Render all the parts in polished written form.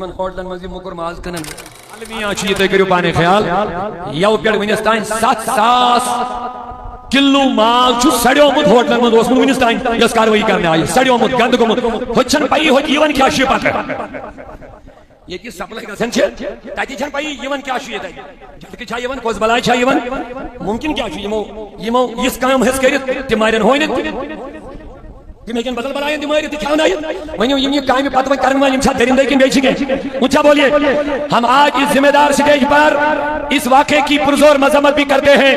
یمن ہوٹلن مز مکر ماز کنن المیاں چھ تہ کریو پانے خیال یو پیڑ ونس تائیں 7,000 کلو مال چھ سڑیومت ہوٹلن مز اوسمت ونس تائیں یس کاروائی کرنے آئی سڑیومت گند گومت ہوچن پئی ہو یون کیا چھ پتہ یہ کی سپلائی گژھن چھ تتی چھن پئی یون کیا چھ یہ جلکہ چھا یون کوز بلائی چھا یون ممکن کیا چھ یمو اس کام ہس کرت تمارن ہوینت تم ہیکن بدل بلائیں دماغ تہ کھاونائیں ونیو یم یہ کامہ پتہ کرن والے چھا درندے کن بیچ گئے اونچا بولیے ہم آج اس ذمہ دار سٹیج پر اس واقعے کی پرزور مذمت بھی کرتے ہیں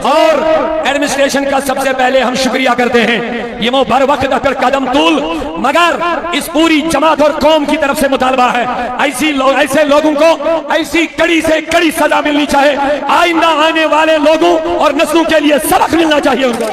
اور ایڈمنسٹریشن کا سب سے پہلے ہم شکریہ کرتے ہیں یہ بر وقت پر قدم طول مگر اس پوری جماعت اور قوم کی طرف سے مطالبہ ہے ایسے لوگوں کو ایسی کڑی سے کڑی سزا ملنی چاہے آئندہ آنے والے لوگوں اور نسلوں کے لیے سبق ملنا چاہیے ان کو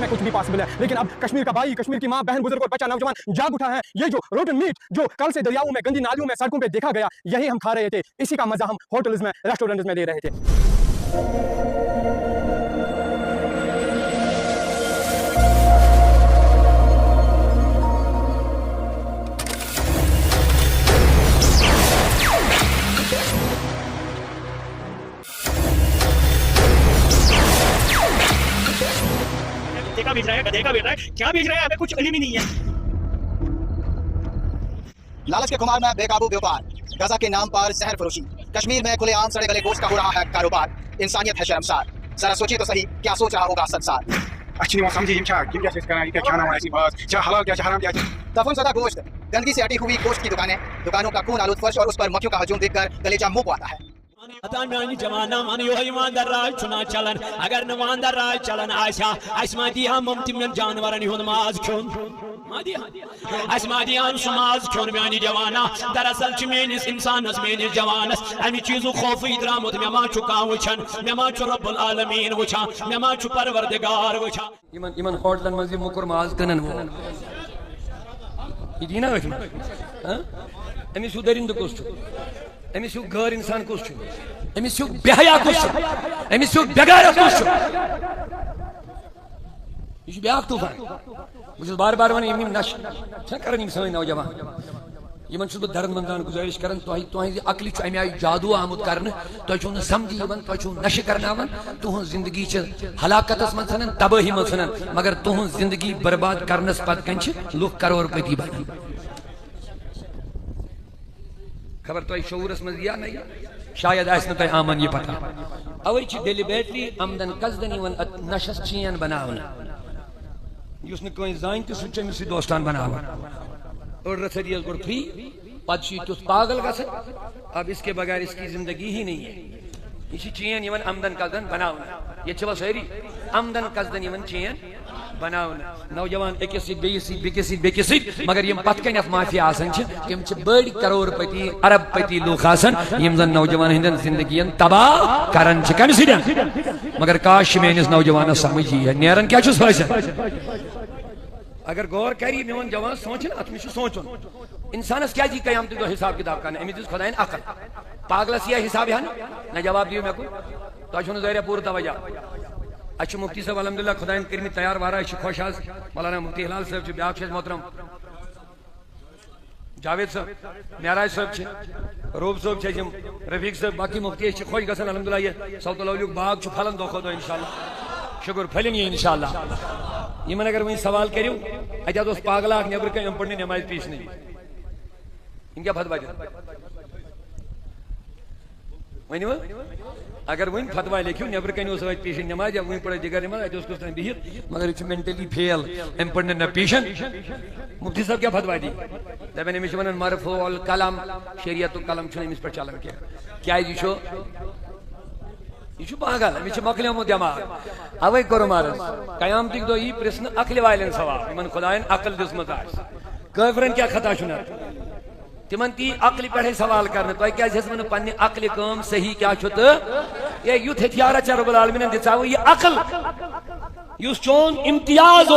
کچھ بھی پاسبل ہے لیکن اب کشمیر کا بھائی کشمیر کی ماں بہن بزرگ اور بچہ نوجوان جاگ اٹھا ہے یہ جو روٹن میٹ جو کل سے دریاؤں میں گندی نالیوں میں سڑکوں پہ دیکھا گیا یہی ہم کھا رہے تھے اسی کا مزہ ہم ہوٹلز میں ریسٹورنٹس میں لے رہے تھے کیا بیچ رہا ہے ہمیں کچھ علم ہی نہیں ہے لالچ کے خمار میں بے قابو بیوپار غزہ کے نام پر زہر فروشی کشمیر میں کھلے عام سڑے گلے گوشت کا ہو رہا ہے کاروبار انسانیت ہے شرمسار ذرا سوچیے تو صحیح کیا سوچ رہا ہوگا سنسار اچھی نہیں سمجھی کیا کھانا ہوا ایسی بات کیا حلال کیا حرام کیا دفن شدہ گوشت گندگی سے اٹی ہوئی گوشت کی دکانوں کا خون آلود فرش اور اس پر مکھیوں کا ہجوم دیکھ کر کلیجہ منہ کو آتا ہے چلان اگر نواندر راج چلان آسا اس ما دیا ممتمن جانورن ہند ماز کھون اس ما دیان سہ ماز کھون میانی جوانا دراصل چھ میانس انسانس میانس جوانس امی چیزو خوف درامت مے ما چھ کان وچھان مے ما چھ رب العالمین وچھان مے ما چھ پروردگار وچھان یمن ہوٹلن مز مکر ماز کنن یہ دینا امس درند کس امس غیر انسان کس امس بے حیا کس امس بغیرت کس یہ بیاکھ طوفان بس بار بار ون نش کران سن نوجوان یمن بہ درد مندان گزارش کران تہذ عقل امہ آئی جادو آمت کرنے تھی چھو سمجھی تھی نشہ کرناون تہذ زندگی ہلاکتس من ژھنان تباہی من ژھنان مگر تہذ زندگی برباد کرنس پتہ کن لوگ کرور پتی بنان خبر تہ شعورس مز یا نہیں شاید آس تہ آمن یہ پتہ اوے ڈیلیبریٹلی آمدن قصدن نشس چین بناون اس نی زان تہ سہ چمس دوستان بناون اور رسریز گوڑ فری پتہ تیس پاگل گھن اب اس کے بغیر اس کی زندگی ہی نہیں ہے یہ چین یون آمدن قصدن بناون یہ چھوا ساری آمدن قصدن یون چین بناون نوجوان اکس سیت بیس سیت بیکس سیت بیکس سیت مگر یم پتہ کن ات مافیا آسان تم بڑی کرور پتی ارب پتی لوگ آسان یم زن نوجوان ہندن زندگی تباہ کران کم سن مگر کاش میانس نوجوانس سمجھ یہ نیران کیا حاصل اگر غور کری میون جوان سوچن ات میں سوچن انسانس کیا جی قیامت دہ حساب کتاب کرنا امس دس خدائن عقل پاگلس یہ حساب نہ جواب دیو مے کو تہ ظاہر پور توجہ اچھا مفتی صاحب الحمدللہ خدائن کرمی تیار وارا خوش آز مولانا مفتی ہلال صاحب بیاکھ محترم جاوید صاحب معراج صاحب روب صاحب رفیق صاحب باقی مفتی خوش گھن الحمدللہ یہ صوت الاولیاء باغ پھلن دہ دہ انشاءاللہ شکر پھلن یہ انشاءاللہ یمن اگر ون سوال کرو اتھ اس پاگل اخ نبر کن پڑھنے نماز پیشنے ان کیا فتوا ونو اگر ون فتوا لکھو نبر کن پیشن نماز یا ون پڑھے دیگر نماز اتھ کس تین بہت مگر یہ مینٹلی فیل ام پڑھنے نہ پیشن مفتی صاحب کیا فتوا دی دپان امس ونان مرفوع القلم شریعت القلم چھ امس پہ چلان کیا یہ پاگل امس مکلیومت دماغ اوے کور مارس قیامتک دہ یہ پرسن عقل والن سوال ان خدائن عقل دسمت کافرن کیا خطا چھ تمن تی عقل پہ سوال کرنے تہ کیا ون پنہ عقل کام صحیح کیا یہ یوت ہتھیارا چھ رب العالمین دژ یہ عقل اس چون امتیاز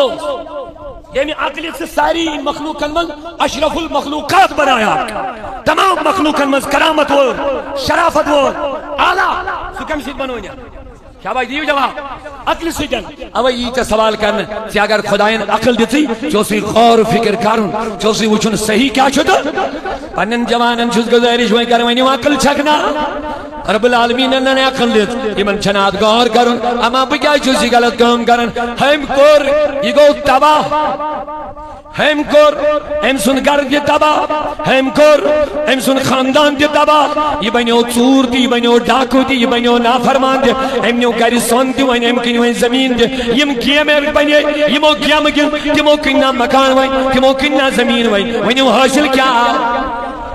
یعنی عقل سے ساری مخلوق من اشرف المخلوقات بنایا تمام مخلوق من کرامت و شرافت و اعلیٰ سو کم سید بنویا کیا بھائی دیو جواب عقل سے جن اوہ یہ چا سوال کرنا کہ اگر خدایان عقل دیتی چوسی غور و فکر کرن چوسی وچن صحیح کیا چھتا پنن جوانن چھس گزارش ہوئی کرن عقل چھکنا رب العالمین نے عقل دیت یمن چھنات غور کرن اما بکیا چوسی غلط کام کرن ہم کور یہ گو تباہ ہم کور ہم سن گھر دی تباہ ہم کور ہم سن خاندان دی تباہ یہ بنیو چور دی یہ بنیو ڈاکو دی یہ بنیو نافرمان دی ہم نیو گھر سون دی وین ہم کنیو زمین دی یم گیم بنے یمو گیم گن تمو کننا مکان وین تمو کننا زمین وین ونیو حاصل کیا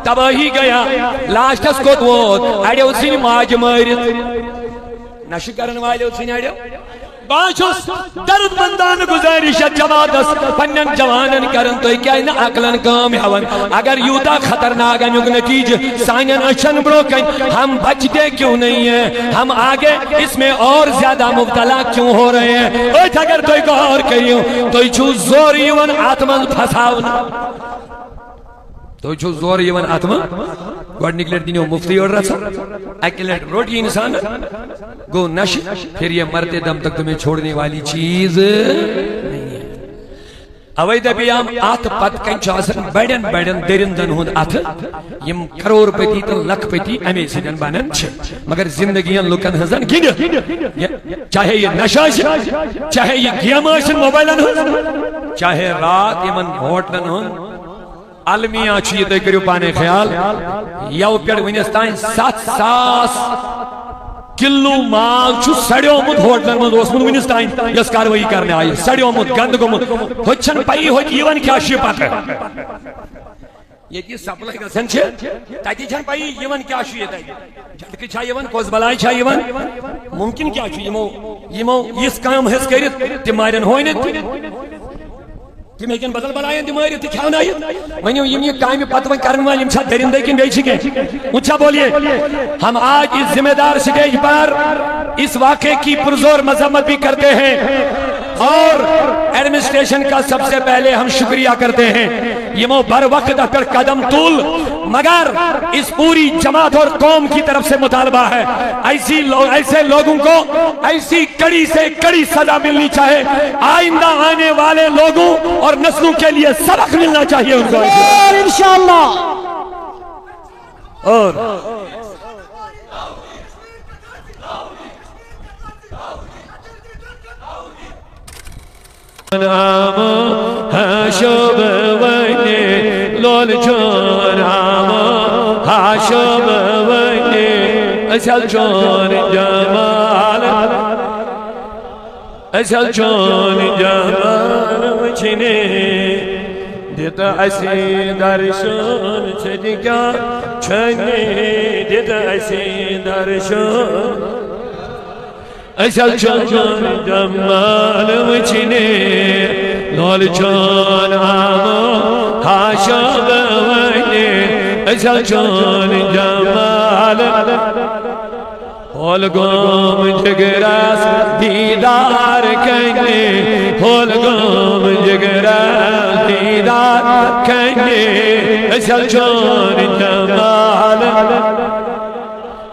تباہی گیا لاسٹس کو ووت اڑیو سن ماج مارت نش کرن والیو سن اڑیو باشوس درد مندان گزارش جوادس پنن جوانن کرن تو کیا ان عقلن کام ہون اگر یوتا خطرناک انیوک نتیج سانین اچھن بروکن ہم بچتے کیوں نہیں ہیں ہم آگے اس میں اور زیادہ مبتلا کیوں ہو رہے ہیں اوٹ اگر تو غور کریوں تو چھو زور یون آتمن پھساونا تو چھو زور یون آتمن گوڑ نکلٹ دینیو مفتی اور رسا اکلٹ روٹی انسان گو نش پھر یہ مرتے دم تک تمہیں چھوڑنے والی چیز نہیں ہے اوئی دبیام آت پت کن چاسن بیڈن بیڈن درندن ہون آت یم کرور پتی تو لکھ پتی امی سنن بانن چھ مگر زندگیاں لکن ہزن گن چاہے یہ نشاش چاہے یہ گیاماشن موبائلن ہون چاہے رات یمن ہوٹلن ہون علمیاں چھو یہ تو کریو پانے خیال یو پیڑ ونستائن 7,000 کلو مال چھو سڑیو مد ہوٹلن مد اس من ونستائن یس کاروائی کرنے آئی سڑیو مد گند کو مد ہوچن پائی ہوچ ایون کیا شی پاتا ہے یہ کی سپلائی کا سن چھے تاتی چھن پائی ایون کیا شی ہے جلکی چھا ایون کوز بلائی چھا ایون ممکن کیا شی یمو اس کام حس کرت تمہارن ہوئنت کہ میں کن بدل بلائیں دماری تی کھاؤں آئی ونیو یہ کامی پتوان کرن والی امشا درندے کن بیچی گئے اچھا بولیے ہم آج اس ذمہ دار سٹیج پر اس واقعے کی پرزور مذمت بھی کرتے ہیں اور ایڈمنسٹریشن کا سب سے پہلے ہم شکریہ کرتے ہیں یہ مو بر وقت پر قدم طول مگر اس پوری جماعت اور قوم کی طرف سے مطالبہ ہے ایسے لوگوں کو ایسی کڑی سے کڑی سزا ملنی چاہے آئندہ آنے والے لوگوں اور نسلوں کے لیے سبق ملنا چاہیے ان کو انشاءاللہ اور حاشب وینی لول چون حاشب وینی اسل چون جمال اسل چون جمال وچنی دیتا اسی درشن چدکا چنی دیتا اسی درشن اسل چون جمال وچنی لول چون حاشب وینی اسل چون جمال ہول گوم جگراس دیدار کنی ہول گوم جگراس دیدار کنی اسل چون جمال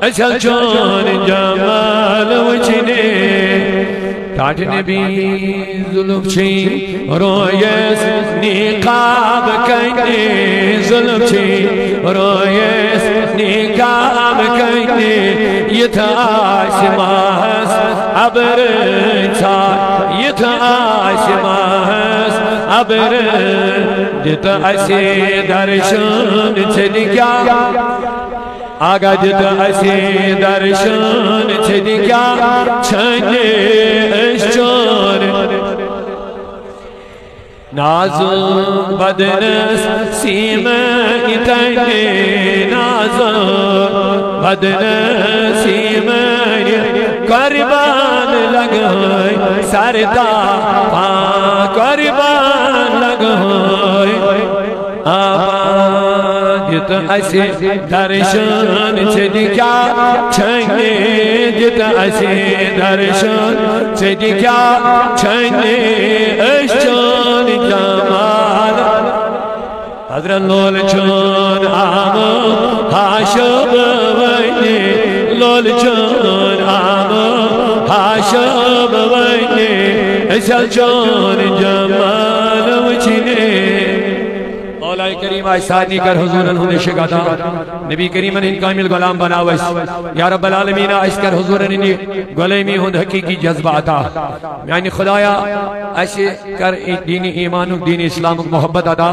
اسل چون جمال وچنی ٹاٹ نبی ظلم چین رویس نقاب کنی ظلم چین رویس نقاب کنی یہ تھا آسماس عبر چھا یہ تھا آسماس عبر جتا اسی درشن چھدکیا آگا جتا اسی درشن چھدکیا چھنے اشچون نازم بدنس سیمانی تنی نازم بدنس سیمانی قربان لگوئی سردا پاں قربان لگوئی جت اسی درشن چھدکیا چھنے جت اسی درشن چھدکیا چھنے اشچون جان حضرت لول چون آمو حاشب وینی لول چون آمو حاشب وینی اسل چون جمال وچنے مولا کریم آئیسانی کر حضور انہوں شکاتا نبی کریم ان کامل غلام بناویس یا رب العالمین آئیس کر حضور انہی غلامی ہند حقیقی جذباتا یعنی خدایا ایسے کر دین ایمان دین اسلام محبت عطا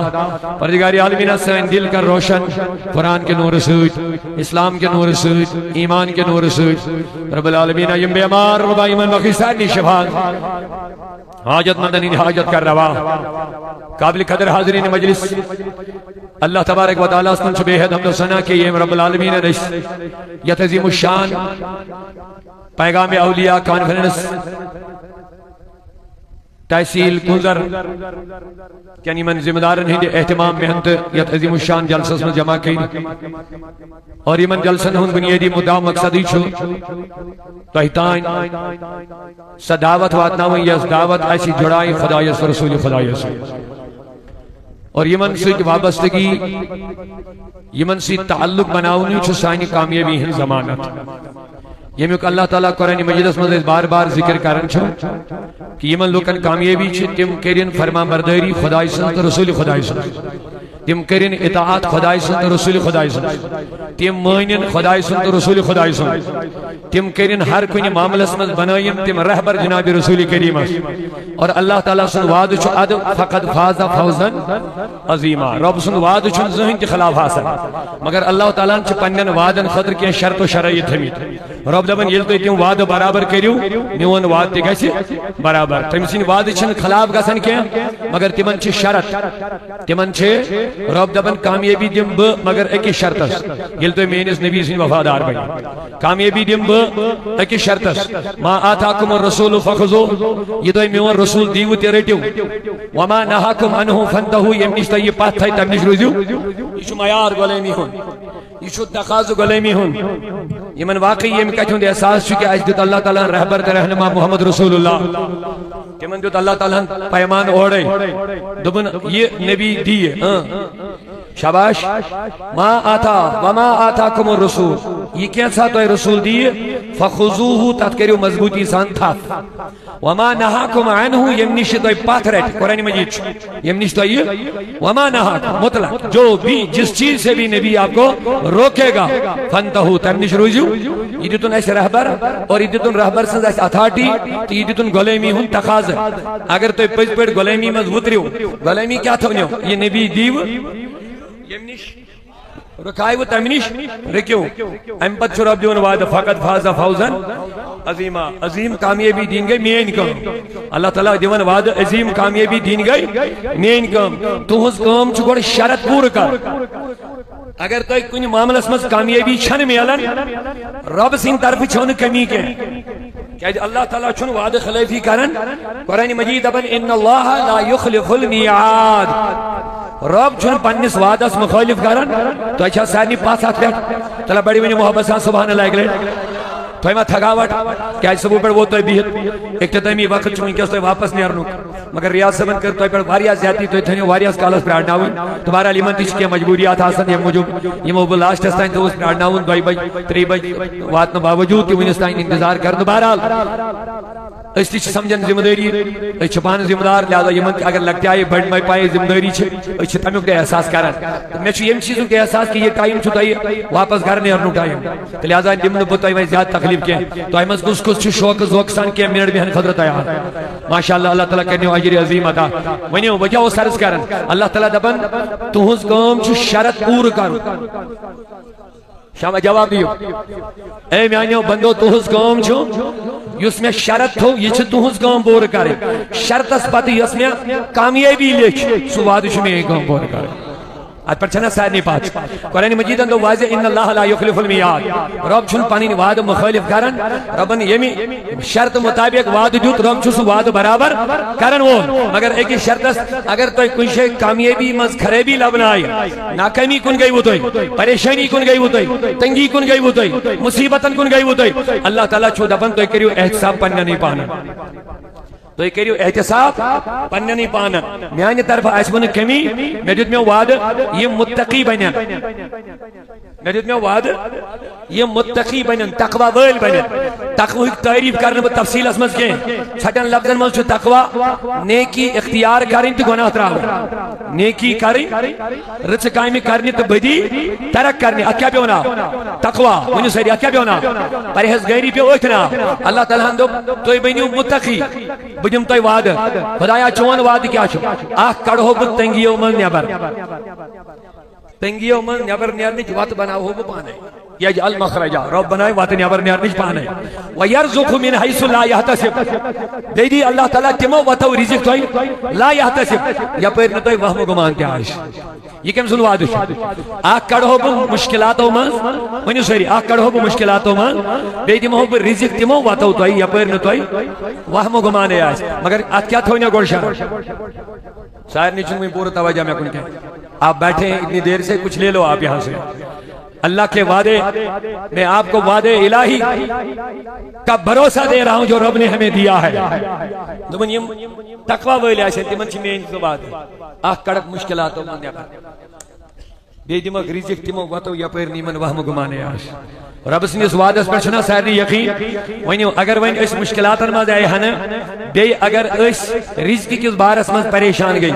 پروردگار عالمین سین دل کر روشن قرآن کے نور سوت اسلام کے نور سوت ایمان کے نور سوت رب العالمین یم بیمار ربا ایمان مخیصانی شفاعت حاجت مندن حاجت کر روا قابل قدر حاضرین مجلس اللہ تبارک و تعالیٰ اسمن سے بے حد حمد و ثنا کہ یہ رب العالمین یہ عظیم الشان پیغام اولیاء کانفرنس تحصیل گزر یعنی من ذمہ دارن ہند اہتمام محنت یہ عظیم الشان جلسہ میں جمع کی اور یہ من جلسہ ہند بنیادی مدعا مقصد ہی چھو تحتائن صداوت واتناویں یہ دعوت ایسی جڑائی خدای سے رسول خدای سے اور یمن سے وابستگی یمن سے تعلق بناونی چھو سائنی کامیابی ہیں ضمانت یمیک اللہ تعالیٰ قرآن مجید میں بار بار ذکر کرن چھو کہ یمن لوکن کامیابی چھو تم کرین فرما برداری خدای سنت رسول خدای سنت تم کرین اطاعت خدای سنت رسول خدای سنت تم مانین خدای سنت رسول خدای سنت تم کرین ہر کنی معاملہ سمت بنائیم تم رہبر جناب رسول کریم اور اللہ تعالیٰ سن وعد چھو اد فقد فاز فوزن عظیمہ رب سن وعد چھو ذہن کے خلاف حاصل مگر اللہ تعالیٰ چھو پنن وعدن خطر کے شرط و شرائط ہمیں رب دبن یل تو تم وعد برابر کریو میون وعد تے گژھِ برابر تم سن وعد چھن خلاف گژھن کی مگر تمن چھ شرط تمن چھ رب دبن کامیابی دم ب مگر اکی شرطس یل تو مینس نبی سن وفادار بن کامیابی دم ب اکی شرطس ما آتاکم الرسول فخذو یہ تو میون رسول دیو تے رٹیو وما نهاکم عنه فانتهوا یم نشتا یہ پتھ تھا تم نش روزیو یہ چھ معیار غلامی ہون یہ چھ تقاضا غلامی ہون یمن واقعی یم کہتون احساس چھ کہ اج دت اللہ تعالی رہبر تے رہنما محمد رسول اللہ تمن دت اللہ تعالی پیمان اوڑے دبن یہ نبی دیے شاباش ما آتا وما آتاکم الرسول یہ کیسا تو رسول دیے فخذوه تات کریو مضبوطی سان تھا وما نهاکم عنه یم نش تو پاتھرٹ قرآن مجید یم نش تو یہ وما نهاکم مطلق جو بھی جس چیز سے بھی نبی آپ کو روکے گا فانتہو تم نش روزیو یہ دتن ایسے رہبر اور یہ دتن رہبر سے ایسے اتھارٹی تو یہ دتن غلامی ہن تقاضا اگر تو پج پڑ غلامی مز وتریو غلامی کیا تھونیو یہ نبی دیو یمنش رکھائیو تمنش رکیو امپت شراب دیون وعد فقط فازا فوزن عظیمہ عظیم کامیابی دین گئی مین کام اللہ تعالیٰ دیون وعد عظیم کامیابی دین گئی مین کام تو ہز کام چکوڑ شرط پور کر اگر تو کنی معاملہ سمجھ کامیابی چھن میلن رب سین طرف چھن کمی کے کہ اللہ تعالیٰ چھن وعد خلیفی کرن قرآن مجید ابن ان اللہ لا یخلف المیعاد رب چھن پنس وعدس مخالف کرن تو اچھا سارنی پاس آت بیٹ تلا بڑی ونی محبت سان سبحان اللہ اگلے تو ایمہ تھگاوٹ کیا سبو پر وہ تو بیہت اکتدامی وقت چون کیا اس تو واپس نہیں ارنو مگر ریاض سبن کر تو پر واریاز زیادتی تو اتھنی واریاز کالس پر آڑناون تمہارا لیمن تیش کیا مجبوریات آسان یہ موجود یہ موبل لاسٹ استائن تو اس پر آڑناون 2 بج 3 بج واتنا باوجود کی ونستائن انتظار کرنے بہرحال اس تیچ سمجھن ذمہ داری اس چھپان ذمہ دار لہذا یمن اگر لگتے آئے بڑھ میں پائے ذمہ داری چھے اس چھتمیوں کے احساس کرن میں چھو یم چیزوں کے احساس کی یہ ٹائم چھو تائی واپس گھر نہیں ارنو ٹائم تو لہذا یمن بتائی میں زیادہ تکلیف کیا تو ایمز کس کس چھو شوق زوکسان کے منٹ بھی ہن خدرت آیا ماشاءاللہ اللہ تعالیٰ کرنے ہو عجر عظیم عطا ونیو وجہ وہ سرس کرن اللہ تعالیٰ دبن تو ہز کام چھو شرط پور کر شامہ جواب دیو اے میانیو بندو تو ہز کام چھو یس میں شرط ہو یہ چھو تو ہز کام بور کرے شرط اس پاتی یس میں کامیابی لکھ سو وعدش میں ایک کام بور کرے آج پر چھنا سائدنی پاچ قرآن مجید اندو واضح ان اللہ لا یخلف المیعاد رب چھن پانی وعد مخالف کرن ربن یمی شرط مطابق وعد دیت رب چھو سو وعد برابر کرن وہ مگر ایک شرط اس اگر تو کوئی شے کامیابی مز خریبی لبنائی ناکامی کن گئی وہ توئی پریشانی کن گئی وہ توئی تنگی کن گئی وہ توئی مصیبتن کن گئی وہ توئی اللہ تعالیٰ چھو دبن تو کریو احتساب پنگا نہیں پانا تُہۍ کٔرِو احتساب پننٮ۪نٕے پانن میانہِ طرفہٕ آسہِ وۄنۍ کمی مےٚ دیُت مےٚ وعدٕ یِم متقی بنن مےٚ دیُت مےٚ وعدٕ یِم متقی بنن تقوا وٲلۍ بنن تقواہٕکۍ تعریٖف کرنہٕ بہٕ تفصیٖلس منٛز کینٛہہ ژھٹٮ۪ن لفظن منٛز چھُ تقوا نیکی اختیار کرٕنۍ تہٕ گۄناہ ترٛاوٕنۍ نیکی کرٕنۍ رٕژٕ کامہِ کرنہِ تہٕ بدی ترک کرنہِ اتھ کیٛاہ پیوٚو ناو تقوا ؤنِو سٲری اتھ کیٛاہ پیوٚو ناو پرہیزگٲری پیوٚو أتھۍ ناو اللہ تعالیٰ ہن دوٚپ تُہۍ بٔنِو متقی بہٕ دِمہٕ تۄہہِ وعدٕ خۄدایا چون وعدٕ کیٛاہ چھُ اکھ کڑہو بہٕ تنگیو منٛز نٮ۪بر تنگیو منٛز نٮ۪بر نیرنٕچ وتھ بناوہو بہٕ پانے یجعل مخرجا رب بنائے واتہ نیبر نیرنٕچ پانے وَيَرْزُقْهُ مِنْ حَيْثُ لَا يَحْتَسِبْ بیٚیہِ دی اللہ تعالیٰ تِمو وَتھو رِزق تۄہہِ لا يَحْتَسِب یپٲرۍ نہٕ تۄہہِ وہمہٕ گُمان تہِ آسہِ یہ کٔمۍ سُنٛد وعدٕ چھُ اکھ کڑہو بہٕ مُشکِلاتو منٛز ؤنِو سٲری اکھ کڑہو بہٕ مُشکِلاتو منٛز بیٚیہِ دِمہو بہٕ رِزق تِمو وَتھو تۄہہِ یپٲرۍ نہٕ تۄہہِ وہمہٕ گُمانے آسہِ مگر اتھ کیٛاہ تھوٚو مےٚ گۄڈٕ شرط سارنٕے چھُنہٕ وۄنۍ پوٗرٕ توجہ مےٚ کُن کینٛہہ آپ بیٹھے ہیں اتنی دیر سے کچھ لے لو آپ یہاں سے اللہ کے وعدے میں آپ کو وعدے الہی کا بھروسہ دے رہا ہوں جو رب نے ہمیں دیا ہے دوپن یم تقوی وٲلۍ آسن تمن چھِ میٲنۍ زٕ وعدٕ اکھ کڑک مشکلاتو منٛز نٮ۪بر بیٚیہِ دِمکھ رِزق تِمو وَتو یپٲرۍ نہٕ یِمن وہمہٕ گُمانے آسہِ رب سٕنٛدِس وعدس پٮ۪ٹھ چھُنا سارنٕے یقیٖن ؤنِو اگر وۄنۍ أسۍ مُشکِلاتن منٛز آیہِ ہنہٕ بیٚیہِ اگر أسۍ رِزقہِ کِس بارس منٛز پریشان گٔے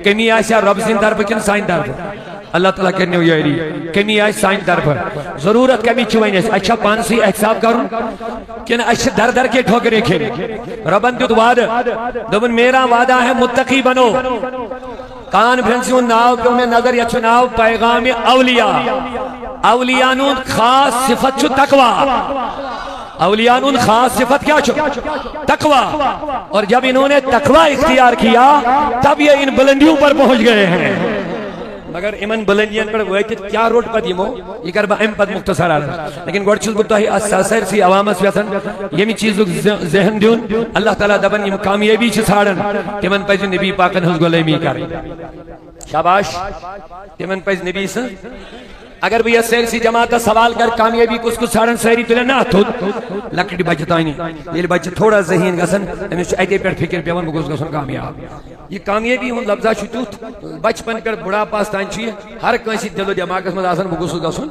کٔمی آسیا رب سٕنٛدِ طرفہٕ کِنہٕ سانہِ طرفہٕ اللہ تعالیٰ کرنیو یاری کمی آئے سائن طرف ضرورت کمی چھوئیں اس اچھا پانسی احساب کروں کن اچھا در در کے ٹھوکرے کھیلے ربن دیت وعدہ دبن میرا وعدہ ہے متقی بنو کانفرنسیوں ناو پہ میں نظر یا چناو پیغام اولیاء اولیاء خاص صفت چھو تقوی اولیاء خاص صفت کیا چھو تقوی اور جب انہوں نے تقوی اختیار کیا تب یہ ان بلندیوں پر پہنچ گئے ہیں مگر امن بلندین پر ویتت کیا روٹ پت یمو یہ کر با ام پت مختصر آرہا لیکن گوڑ چیز بکتا ہے اساسر سی عوامس ویسن یمی چیز ذہن دیون اللہ تعالیٰ دبن یم کامیابی چھ ساڑن تمن پیز نبی پاکن حض گلیمی کری شاباش تمن پیز نبی سے اگر بھی یہ سیر سی جماعت سوال کر کامیابی کس کو ساڑن سیری تلے نہ تھو لکڑی بچتائنی یہ بچہ تھوڑا ذہین گسن ہمیشہ ایتے پر فکر پیون بگوز گسن کامیاب یہ کامیابی ہون لفظہ چھتوت بچپن پر بڑا پاس تانچی ہر کنسی دل و دماغ میں آسن بگوز گسن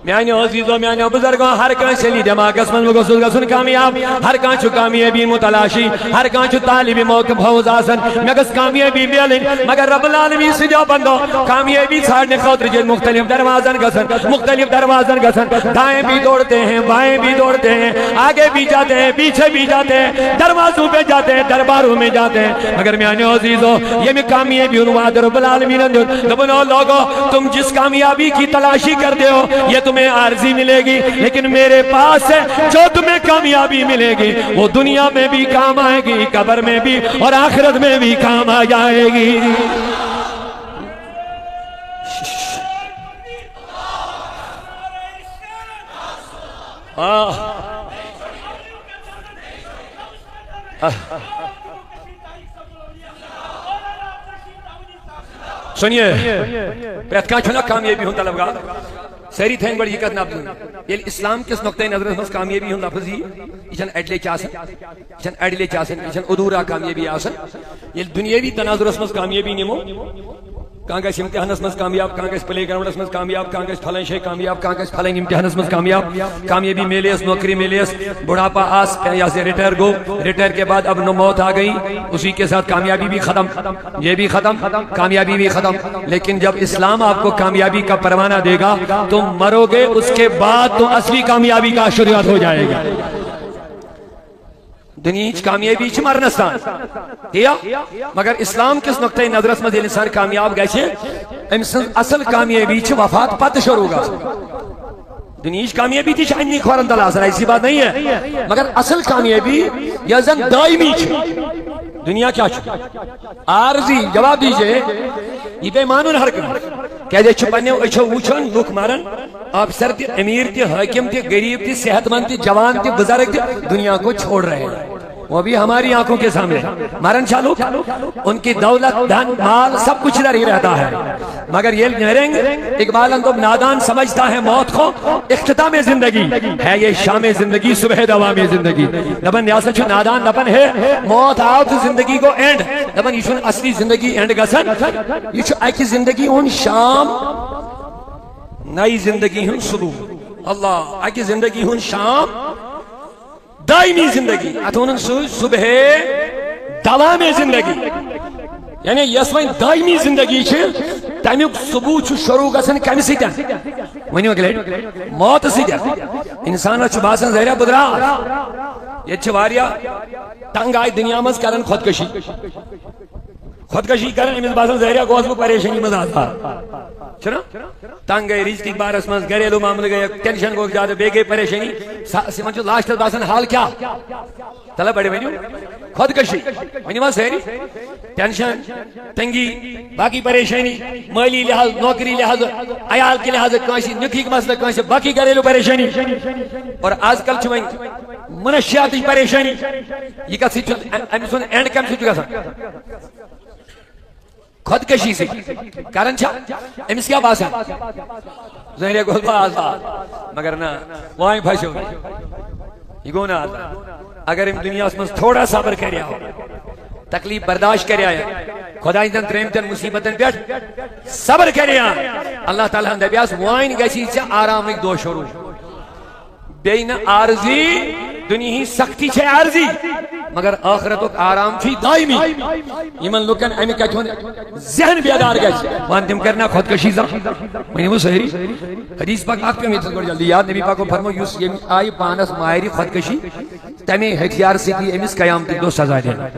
میانی عزیزو میانی بزرگوں ہر کنسی لی دماغ میں بگوز گسن کامیاب ہر کانچو کامیابی متلاشی ہر کانچو طالب موقع بھوز آسن مگس کامیابی بیلن مگر رب العالمین سے جو بندو کامیابی چھاڑنے خاطر جن مختلف دروازن گسن دائیں بھی دوڑتے ہیں بائیں بھی دوڑتے ہیں آگے بھی جاتے ہیں پیچھے بھی جاتے ہیں دروازوں پہ جاتے ہیں درباروں میں جاتے ہیں مگر میانی عزیزو یہ میں کامیابی انواد رب العالمین دبنو لوگو تم جس کامیابی کی تلاشی کرتے ہو یہ تمہیں عارضی ملے گی لیکن میرے پاس ہے جو تمہیں کامیابی ملے گی وہ دنیا میں بھی کام آئے گی قبر میں بھی اور آخرت میں بھی کام آ جائے گی سنیے پریتکان چھونا کامیابی ہوں طلبگار سیری تھینگ بڑی حقیقت نہ بزن یہ اسلام کس نقطۂ نظر اس کامیابی ہوں لفظ ہی یہ ایڈلے چاسن یہ ادھورا کامیابی آسن یہ دنیاوی تناظر اس کامیابی نمو کہاں گئے امتحان اس کامیاب کہاں گئے پلے گراؤنڈ اس کامیاب کہاں گئے پھلن شے کامیاب کہاں گئے پھلن امتحان اس کامیابی ملے اس نوکری ملے اس بڑھاپا آس یا سے ریٹائر کے بعد اب موت آ گئی اسی کے ساتھ کامیابی بھی ختم یہ بھی ختم کامیابی بھی ختم لیکن جب اسلام آپ کو کامیابی کا پروانہ دے گا تم مرو گے اس کے بعد تو اصلی کامیابی کا شروعات ہو جائے گا دنیا کامیابی چھ مرنستان کیا مگر اسلام کس نقطۂ نظرس مز انسان کامیاب گئے امسن اصل کامیابی چھ وفات پت شروع گا دنیا کامیابی تھی انی کھورن دل آسر ایسی بات نہیں ہے مگر اصل کامیابی یا زن دائمی چھ دنیا کیا چھ عارضی جواب دیجئے یہ بے مانون حرکم کہہ دے چھپنے اچھو وچھن لوک مارن افسر تی امیر تی حاکم تی غریب تی صحت مند تی جوان تی بزرگ تی دنیا کو چھوڑ رہے ہیں وہ بھی ہماری آنکھوں کے سامنے مرن چالو ان کی دولت دھن مال سب کچھ ادھر ہی رہتا ہے مگر یہ نہرنگ اقبال تو نادان سمجھتا ہے موت کو اختتام زندگی ہے یہ شام زندگی صبح دوام زندگی دبن ریاست چھو نادان دبن ہے موت آؤ تو زندگی کو اینڈ دبن یہ چھو اصلی زندگی اینڈ گسن یہ چھو ایک زندگی ہون شام نئی زندگی ہون صبح اللہ ایک زندگی ہون شام دائمی زندگی اتونن صبح دوام زندگی یعنی یس وین دائمی زندگی چھ تمیک صبح چھ شروع گژھان کمہِ سۭتۍ ؤنِو اکہِ لٹہِ موت سۭتۍ انسانس چھُ باسان ظٲہرا بُدراس ییٚتہِ چھِ واریاہ تنگ آیہِ دُنیا منٛز کران خودکشی کران أمِس باسان ظٲہرا گوس بہٕ پریشٲنی منٛز آزاد چھُنا تنگ گئی رزقٕکۍ بارس منٛز گھریلوٗ معاملہٕ گٔے ٹینشن گوٚو زیادٕ بیٚیہِ گٔے پریشٲنی یِمن چھُ لاسٹس باسان حال کیٛاہ تلے بڑے ؤنِو خودکشی ؤنِو حظ سٲری ٹینشن تنگی باقی پریشانی مالی لحاظ نوکری لحاظ عیال کے لحاظ کٲنٛسہِ نِکھٕکۍ مسلہٕ کٲنٛسہِ باقی گھریلوٗ پریشانی اور آز کل چھُ وۄنۍ منشیاتٕچ پریشانی یہ کتھ سۭتۍ چھُ أمۍ سُنٛد اینڈ کمہِ سۭتۍ چھُ گژھان خودکشی سے کارن چھا أمِس کیٛاہ باسان ظٲہرا گوٚو بہٕ آزاد مگر نہ وۄنۍ پھسیو یہ گوٚو نہٕ آزاد اگر ام دنیاس منٛز تھوڑا صبر کریا تکلیف برداشت کریا خدا ہندن ترٛیٚیِمتن مصیبتن پٮ۪ٹھ صبر کریا اللہ تعالیٰ ہن دپیاس وۄنۍ گژھی ژےٚ آرامٕکۍ دۄہ شروع بیٚیہِ نہٕ عارضی دنیا ہی سختی چھے عارضی مگر آخرتُک آرام چھی دائمی یمن لوکن امی کتھ ذہن بیدار گژھِ وان تم کرنا خودکشی ؤنِو سٲری حدیث پاک اکھ پیٚو مےٚ جلدی یاد نبی پاکو فرمو یُس ییٚمہِ آیہِ پانس مارِ خودکشی تمے ہتھیار سۭتۍ یی أمِس قیامتٕکۍ دۄہ سزا دِنہٕ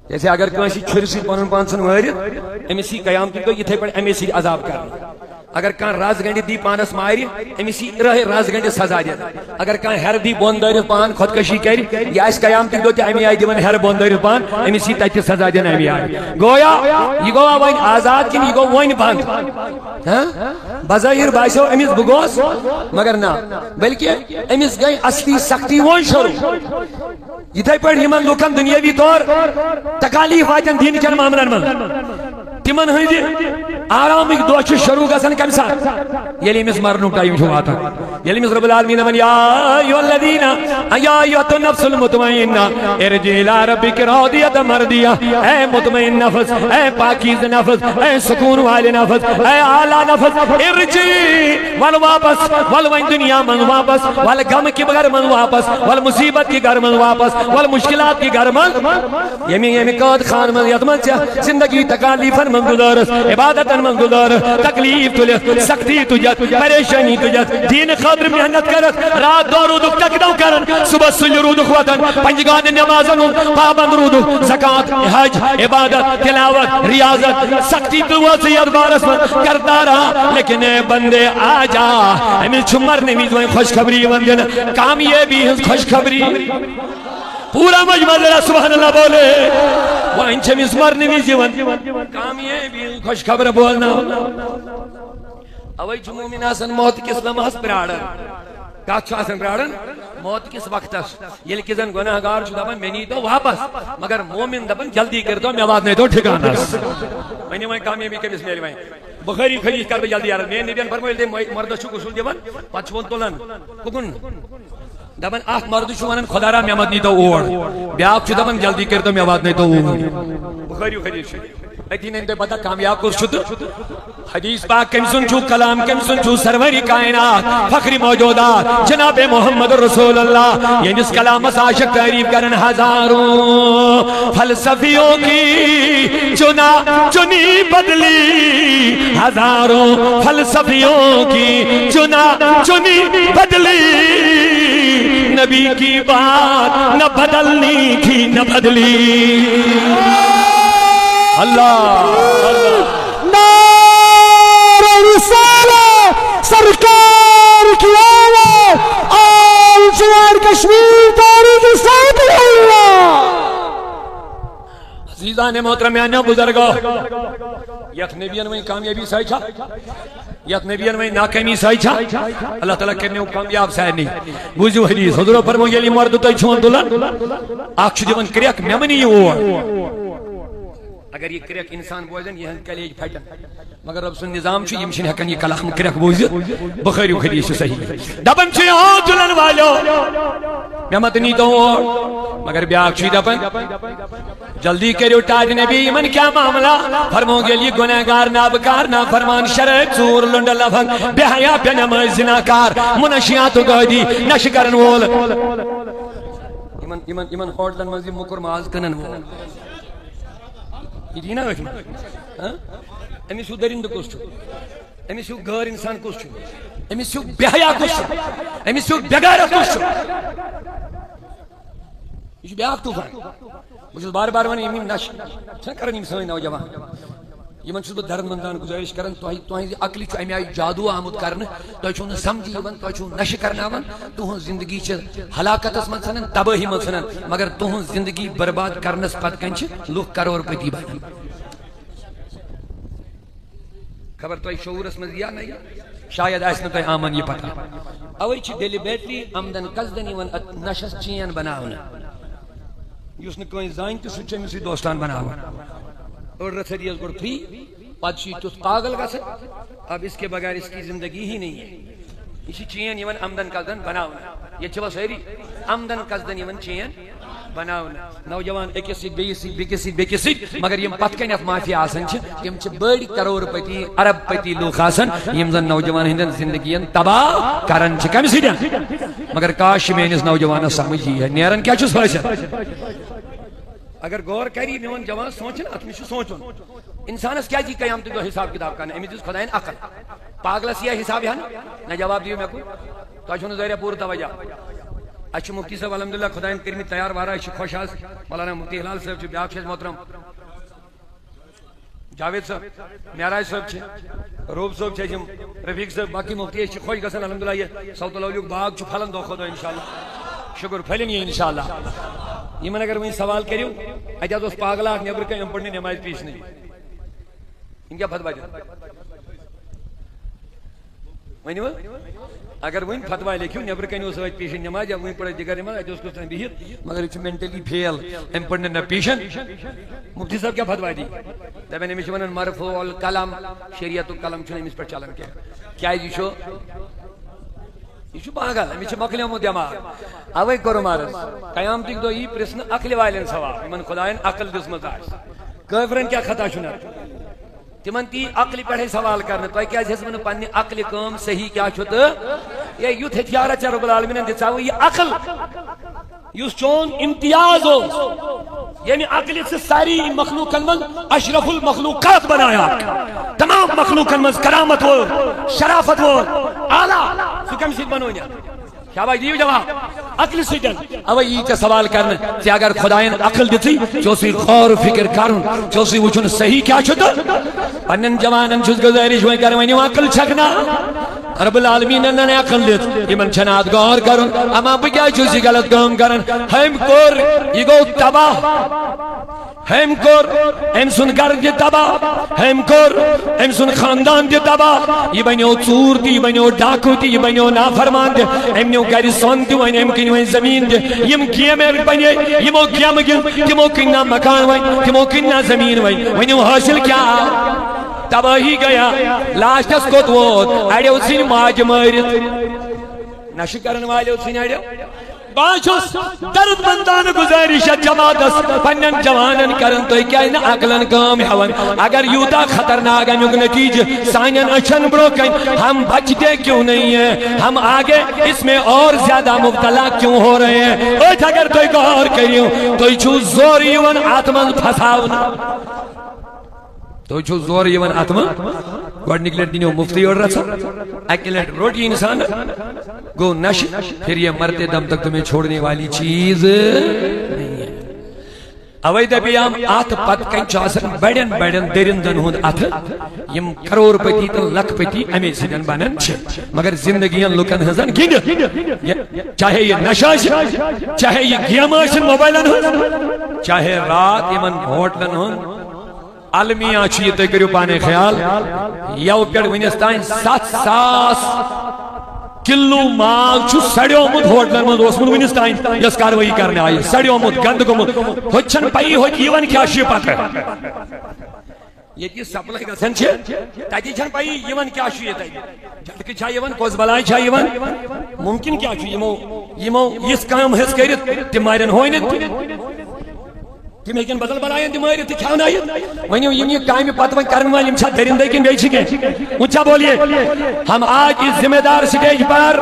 جیسے اگر کٲنٛسہِ چھُرِ سۭتۍ پنُن پان ژھُن مٲرِتھ أمِس یی قیامتٕکۍ دۄہ یِتھے پٲٹھۍ اَمے سۭتۍ عذاب کرنہٕ اگر کانٛہہ رز گنڈِ دی پانس مارِ أمِس یی رٲہے رز گنڈِ سزا دِنہٕ اگر کانٛہہ ہیٚرِ دی بۄن دٲرِتھ پان خودکشی کرِ یہِ آسہِ قیامتٕکۍ دۄہ تہِ اَمے آیہِ دِوان ہیٚرِ بۄن دٲرِتھ پان أمِس یی تتہِ تہِ سزا دِنہٕ اَمے آیہِ گویا یہِ گوٚوا وۄنۍ آزاد کِنہٕ یہِ گوٚو وۄنۍ بنٛد بظٲہر باسیو أمِس بہٕ گوس مگر نہ بلکہِ أمِس گٔے اصلی سختی وۄنۍ شروع یِتھے پٲٹھۍ یِمن لُکن دُنیٲوی طور تکالیف واتن دین کٮ۪ن معاملن منٛز تِمن ہٕنٛدِ آرامٕکۍ دۄہ چھِ شروع گژھان کمہِ ساتہٕ ییٚلہِ أمِس مرنُک ٹایم چھُ واتان ییٚلہِ أمِس رب العالمیٖن وَنہِ یا ایُّہَا الذیٖنَ یا ایُّہَا النفس المطمئنہ ارجعی الی ربک راضیۃ مرضیہ اے مطمئن نفس اے پاکیز نفس اے سکون والے نفس اے اعلیٰ نفس ارجعی ول واپس ول وۄنۍ دنیا منٛز واپس ول غم کہِ گھر منٛز واپس ول مصیبت کہِ گھر منٛز واپس ول مشکلات کہِ گھر منٛز ییٚمہِ قٲد خان منٛز یتھ منٛز ژےٚ زندگی تکالیفن منٛز گُزٲرٕس عبادتن منٛز گُزٲرٕس تکلیف تُلِتھ سختی تُجتھ پریشانی تُجتھ دین خاطر محنت کرت رات دۄہ روٗدُکھ تقدم کران صبح سُلہِ روٗدُکھ وتان پنجگانہِ نمازن ہُنٛد پابند روٗدُکھ زکات حج عبادت تلاوت ریاضت سختی تُلوَتھ یتھ بارس منٛز کرتا رہا لیکن اے بندے آ جا أمِس چھُ مرنہٕ وِزِ وۄنۍ خوشخبری یِوان دِنہٕ کامیٲبی ہٕنٛز خوشخبری پورا مجمع ذرا سبحان اللہ بولے وۄنۍ چھِ أمِس مرنہٕ وِزِ یِوان کامیٲبی ہٕنٛز خوشخبر بولناونہٕ اوے چھُ مومن آسان موت کِس لمحس پرٛاران کتھ چھُ آسان پرٛاران موت کِس وقتس ییٚلہِ کہِ زن گۄناہ گار چھُ دپان مےٚ نیٖتو واپس مگر مومن دپان جلدی کٔرۍتو مےٚ واتنٲیتو ٹھِکانس ؤنِو وۄنۍ کامیٲبی کٔمِس میلہِ وۄنۍ بخاری حدیث کر بہٕ جلدی عرض میٛٲنۍ نبیَن فرمٲو ییٚلہِ تٔمۍ مردس چھُ غسل دِوان پتہٕ چھُ وۄنۍ تُلان کُکُن دپان اکھ مرد چھُ ونان خۄدا را مےٚ مت نیٖتو اور بیٛاکھ چھُ دپان جلدی کٔرۍتو مےٚ واتنٲیتو اوٗرۍ بخاری حدیث چھُ أتی ننہِ تۄہہِ پتہ کامیاب کُس چھُ تہٕ حدیث پاک کٔمۍ سُنٛد چھُ کلام کٔمۍ سُنٛد چھُ سروری کائنات فخری موجودات جناب محمد رسول اللہ ییٚمِس کلامس عاشق تعریف کرن ہزاروں فلسفیوں کی چنا چنی بدلی ہزاروں فلسفیوں کی چنا چنی بدلی نبی کی بات نہ بدلنی تھی نہ بدلی اللہ نعرہ رسالت سرکار کی آواز آل جوار کشمیر تاریخ ساتھ اللہ عزیزان محترمیان بزرگو یت نبیان وہیں کامیابی سائی چھا یت نبیان وہیں ناکامی سائی چھا اللہ تعالیٰ کرنے کامیاب سائی نہیں بوزیو حدیث حضور فرمو یلی مرد تو چھون دلن آکھ دیون کریک میمنی یہ اگر یہ کریک انسان بوزن یہ کلیج پھٹن مگر رب سن نظام چھو یہ مشن ہکن یہ کلام کریک بوزن بخاری و حدیث صحیح دبن چھو یہاں دلن والو میمت نہیں تو مگر بیاک چھو دبن جلدی کریو تاج نبی من کیا معاملہ فرمو گے لی گناہگار نابکار نافرمان شرع چور لنڈ لفن بے حیا بے نماز زناکار منشیات و گادی نشکرن وول ایمن ہوٹلن منزی مکر ماز کنن وول یہ دینا ویٹ میں امیسو درند کس چھو امیسو غیر انسان کس چھو امیسو بے حیا کس چھو امیسو بغیرت کس چھو یہ بیاک طوفان مجھے بار بار ونی امیم نش چھنا کرن یم سوئی نوجوان یمن چھس بہ درد مندان گزارش کرن تہذ عقلی چھ امی آئی جادو آمد کرن تہ چھو نہ سمجھی یوان تہ چھو نش کرناون تہن زندگی چھ ہلاکتس من ژھنن تباہی من ژھنن مگر تہن زندگی برباد کرنس پتہ کن چھ لوک کرور پتی بنان خبر تہ شعورس مز یا نہیں شاید آس نہ تہ آمن یہ پتہ اوے چھ ڈیلیبریٹلی آمدن قصدن یوان نشس چین بناون یس نئی زان تو سہ أمس دوستان بناوان اور رتھری گڑ فری پتہ تیت پاگل گھن اب اس کے بغیر اس کی زندگی ہی نہیں ہے یہ چین یوان آمدن قصدن بناون یہ چھوا ساری آمدن قصدن یوان چین بناون نوجوان اکس سۭتۍ بیٚیِس سۭتۍ بیٚکِس سۭتۍ بیٚکِس سۭتۍ مگر یم پتہ کنیتھ معافی آسان چھ تم چھ بڑی کرور پتی ارب پتی لوک آسان یم زن نوجوان ہندن زندگین تباہ کران چھ کم سۭتۍ مگر کاش میٲنِس نوجوانس سمجھ یی ہے نیران کیا چھُس حٲصِل اگر غور کری میون جوان سوچن ات مش سوچن انسانس کیا جی قیامت دہ حساب کتاب کرنا امس دس خدائن عقل پاگلس یہ حساب ہن نہ جواب دیو مے کو تہ چھو ظاہر پور توجہ اچھ مفتی صاحب الحمدللہ خدائن کرمی تیار وارا چھ خوش آس مولانا مفتی ہلال صاحب چھ بیاکھ محترم جاوید صاحب معراج صاحب چھ روب صاحب چھ رفیق صاحب باقی مفتی چھ خوش گسن الحمدللہ یہ سوت الولیو باغ چھ پھلن دو خدا انشاءاللہ شکر پھلن یہ انشاءاللہ یمن اگر وہیں سوال کریو اتیا دوست پاگل آکھ نیبر کہیں پڑھنے نماز پیش نہیں ان کیا فتوہ دیا ونیو اگر وہیں فتوہ لکھیو نیبر کہیں اس وقت پیشن نماز یا وہیں پڑھے دیگر نماز اتیا اس کو سن بہت مگر اچھ مینٹلی فیل ہم پڑھنے نہ پیشن مفتی صاحب کیا فتوہ دی دبین ہمیشہ ونن مرفوع القلم شریعت القلم چھنے ہم اس پر چالن کیا ہے جی شو یہ پاگل ہمیں مکلیومت دماغ اوے کرو مارس قیامتک دو یہ پرسن عقل والن سوال من خدائن عقل دسمت آس کافرن کیا خطا چھنا تمن تی عقل پہ سوال کرنا تو کیا من پنہ عقل کام صحیح کیا چھت یہ یوت ہتھیار چھ رب العالمین دژاو یہ عقل یس چون امتیاز ہو یعنی عقل سے ساری مخلوقن من اشرف المخلوقات بنایا تمام مخلوقن من کرامت ہو شرافت ہو اعلی سو کم سید بنویا شاباش دیو جواب عقل سیدن اوے یہ سوال کرنا کہ اگر خدائن عقل دتی چوسی غور فکر کرن چوسی وچن صحیح کیا چھت پنن جوانن چھس گزارش ہوئی کر ونی عقل چھکنا رب العالمین نے عقل دیت یمن چھنات غور کرن اما بکیا چوسی غلط کام کرن ہم کور یہ گو تباہ ہم کور ام سن گھر دی تباہ ہم کور ام سن خاندان دی تباہ یہ بنیو چور دی بنیو ڈاکو دی یہ بنیو نافرمان دی ام نیو گھر سون دی ون ام کنو زمین دی یم کیم بنے یمو کیم گن تمو کننا مکان ون تمو کننا زمین ون ونیو حاصل کیا تباہی گیا لاسٹس کوت ووت اڑیو سن ماج مارت نش کرن والو سن اڑیو باشوس درد مندان گزارش جماعتس پنن جوانن کرن تو کیا نہ عقلن کام ہون اگر یوتا خطرناک امیک نتیجہ سانن اچھن بروکن ہم بچتے کیوں نہیں ہیں ہم آگے اس میں اور زیادہ مبتلا کیوں ہو رہے ہیں اوہ اگر تو غور کریو تو چھو زور یون آتمن پھساونا تو چھو زور یون آتمن گوڑ نکلٹ دینیو مفتی اور رسا اکلٹ روٹی انسان گو نش پھر یہ مرتے دم تک تمہیں چھوڑنے والی چیز نہیں ہے اوے دبیام آت پت کن چاسن بڑین بڑین درندن ہند ات یم کرور پتی تو لکھ پتی امی سدن بنن چھ مگر زندگیاں لکن ہزن گنڈ چاہے یہ نشہ چاہے یہ گیم موبائلن ہند چاہے رات یمن ہوٹلن ہند المیاں چھ یہ تُہۍ کٔرِو پانے خیال یو پٮ۪ٹھ وٕنِس تام 7,000 کلو مال چھُ سڑیومُت ہوٹلن منٛز اوسمُت وٕنِس تام یۄس کاروٲیی کرنہٕ آیہِ سڑیومُت گنٛدٕ گوٚمُت ہوٚتہِ چھنہٕ پیی ہوٚتہِ یِوان کیٛاہ چھُ پتہٕ ییٚتہِ سپلاے گژھان چھِ تتہِ چھنہٕ پیی یِوان کیٛاہ چھُ ییٚتہِ جھٹکہٕ چھا یِوان کۄس بلاے چھا یِوان ممکن کیٛاہ چھُ یِمو یِژھ کٲم ہیٚژ کٔرِتھ تِم مارن ہوٗنِتھ تم ہیٚکن بدل بلایَن تہِ مٲرِتھ تہٕ کھیٛاونٲیِتھ ؤنِو یِم یہِ کامہِ پتہٕ وۄنۍ کرن وٲلۍ یِم چھا درندے کِنہٕ بیٚیہِ چھِ کینٛہہ اونچا بولیے ہم آج اس ذمہ دار سٹیج پر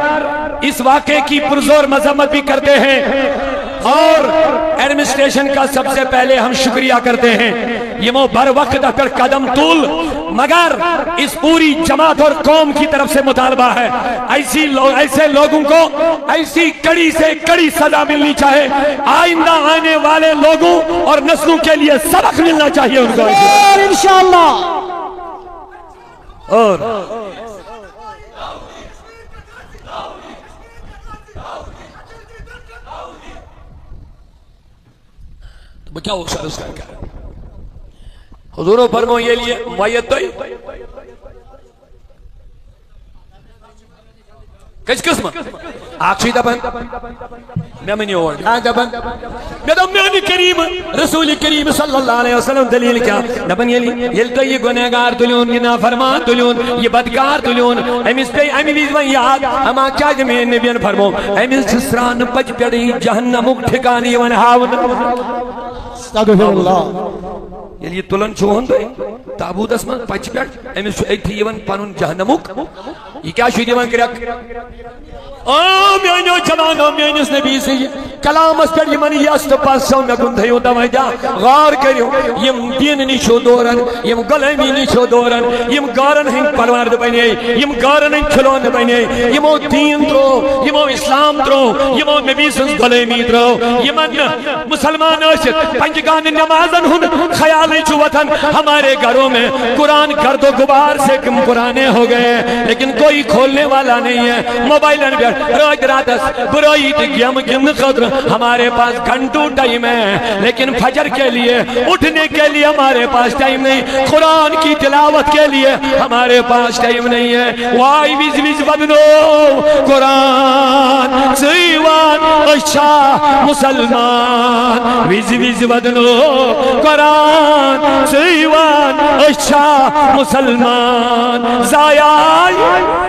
اس واقعے کی پرزور مذمت بھی کرتے ہیں اور ایڈمنسٹریشن کا سب سے پہلے ہم شکریہ کرتے ہیں یمو بر وقت پر قدم تول مگر اس پوری جماعت اور قوم کی طرف سے مطالبہ ہے ایسے لوگوں کو ایسی کڑی سے کڑی سزا ملنی چاہے آئندہ آنے والے لوگوں اور نسلوں کے لیے سبق ملنا چاہیے ان کو انشاءاللہ اور کیا ہو سرس کر حضور فرمو یہ لیے مویت تو کس قسم آخری دبن میں منی اور دبن میں دم میں کریم رسول کریم صلی اللہ علیہ وسلم دلیل کیا دبن یہ تو یہ گنہگار تلیون یہ نافرمان تلیون یہ بدکار تلیون امیس پہ امی بیزوان یاد اما کیا جمعین نبیان فرمو امیس جسران پچ پیڑی جہنمک ٹھکانی ونہاون استغفر اللہ یہ تلن چھوہن دے تابوت اسمان پچ پیٹ امیس چھو ایک تھی یون پانون جہنمک یہ کیا شوید یون کرک میانیو جوانو میانیس نبی سے کلام اس پر یمن یست پاسو میں گندھیو دوائجا غار کریو یم دین نیشو دورن یم گلیمی نیشو دورن یم گارن ہنگ پروارد بنے یم گارن ہنگ کھلون بنے یمو دین درو یمو اسلام درو یمو نبی سنس گلیمی درو یمن مسلمان اشت پنجگان نمازن ہن خیالی چوتن ہمارے گھروں میں قرآن گرد و گبار سے کم پرانے ہو گئے لیکن کوئی کھولنے والا نہیں ہے موبائلن بیٹھ روز راتس برائی گیم گن خطر ہمارے پاس گھنٹوں ٹائم ہے لیکن فجر کے لیے اٹھنے کے لیے ہمارے پاس ٹائم نہیں قرآن کی تلاوت کے لیے ہمارے پاس ٹائم نہیں ہے وائی ویز ویز بدنو قرآن سیوان اشا مسلمان ویز ویز بدنو قرآن سیوان اشا مسلمان زایان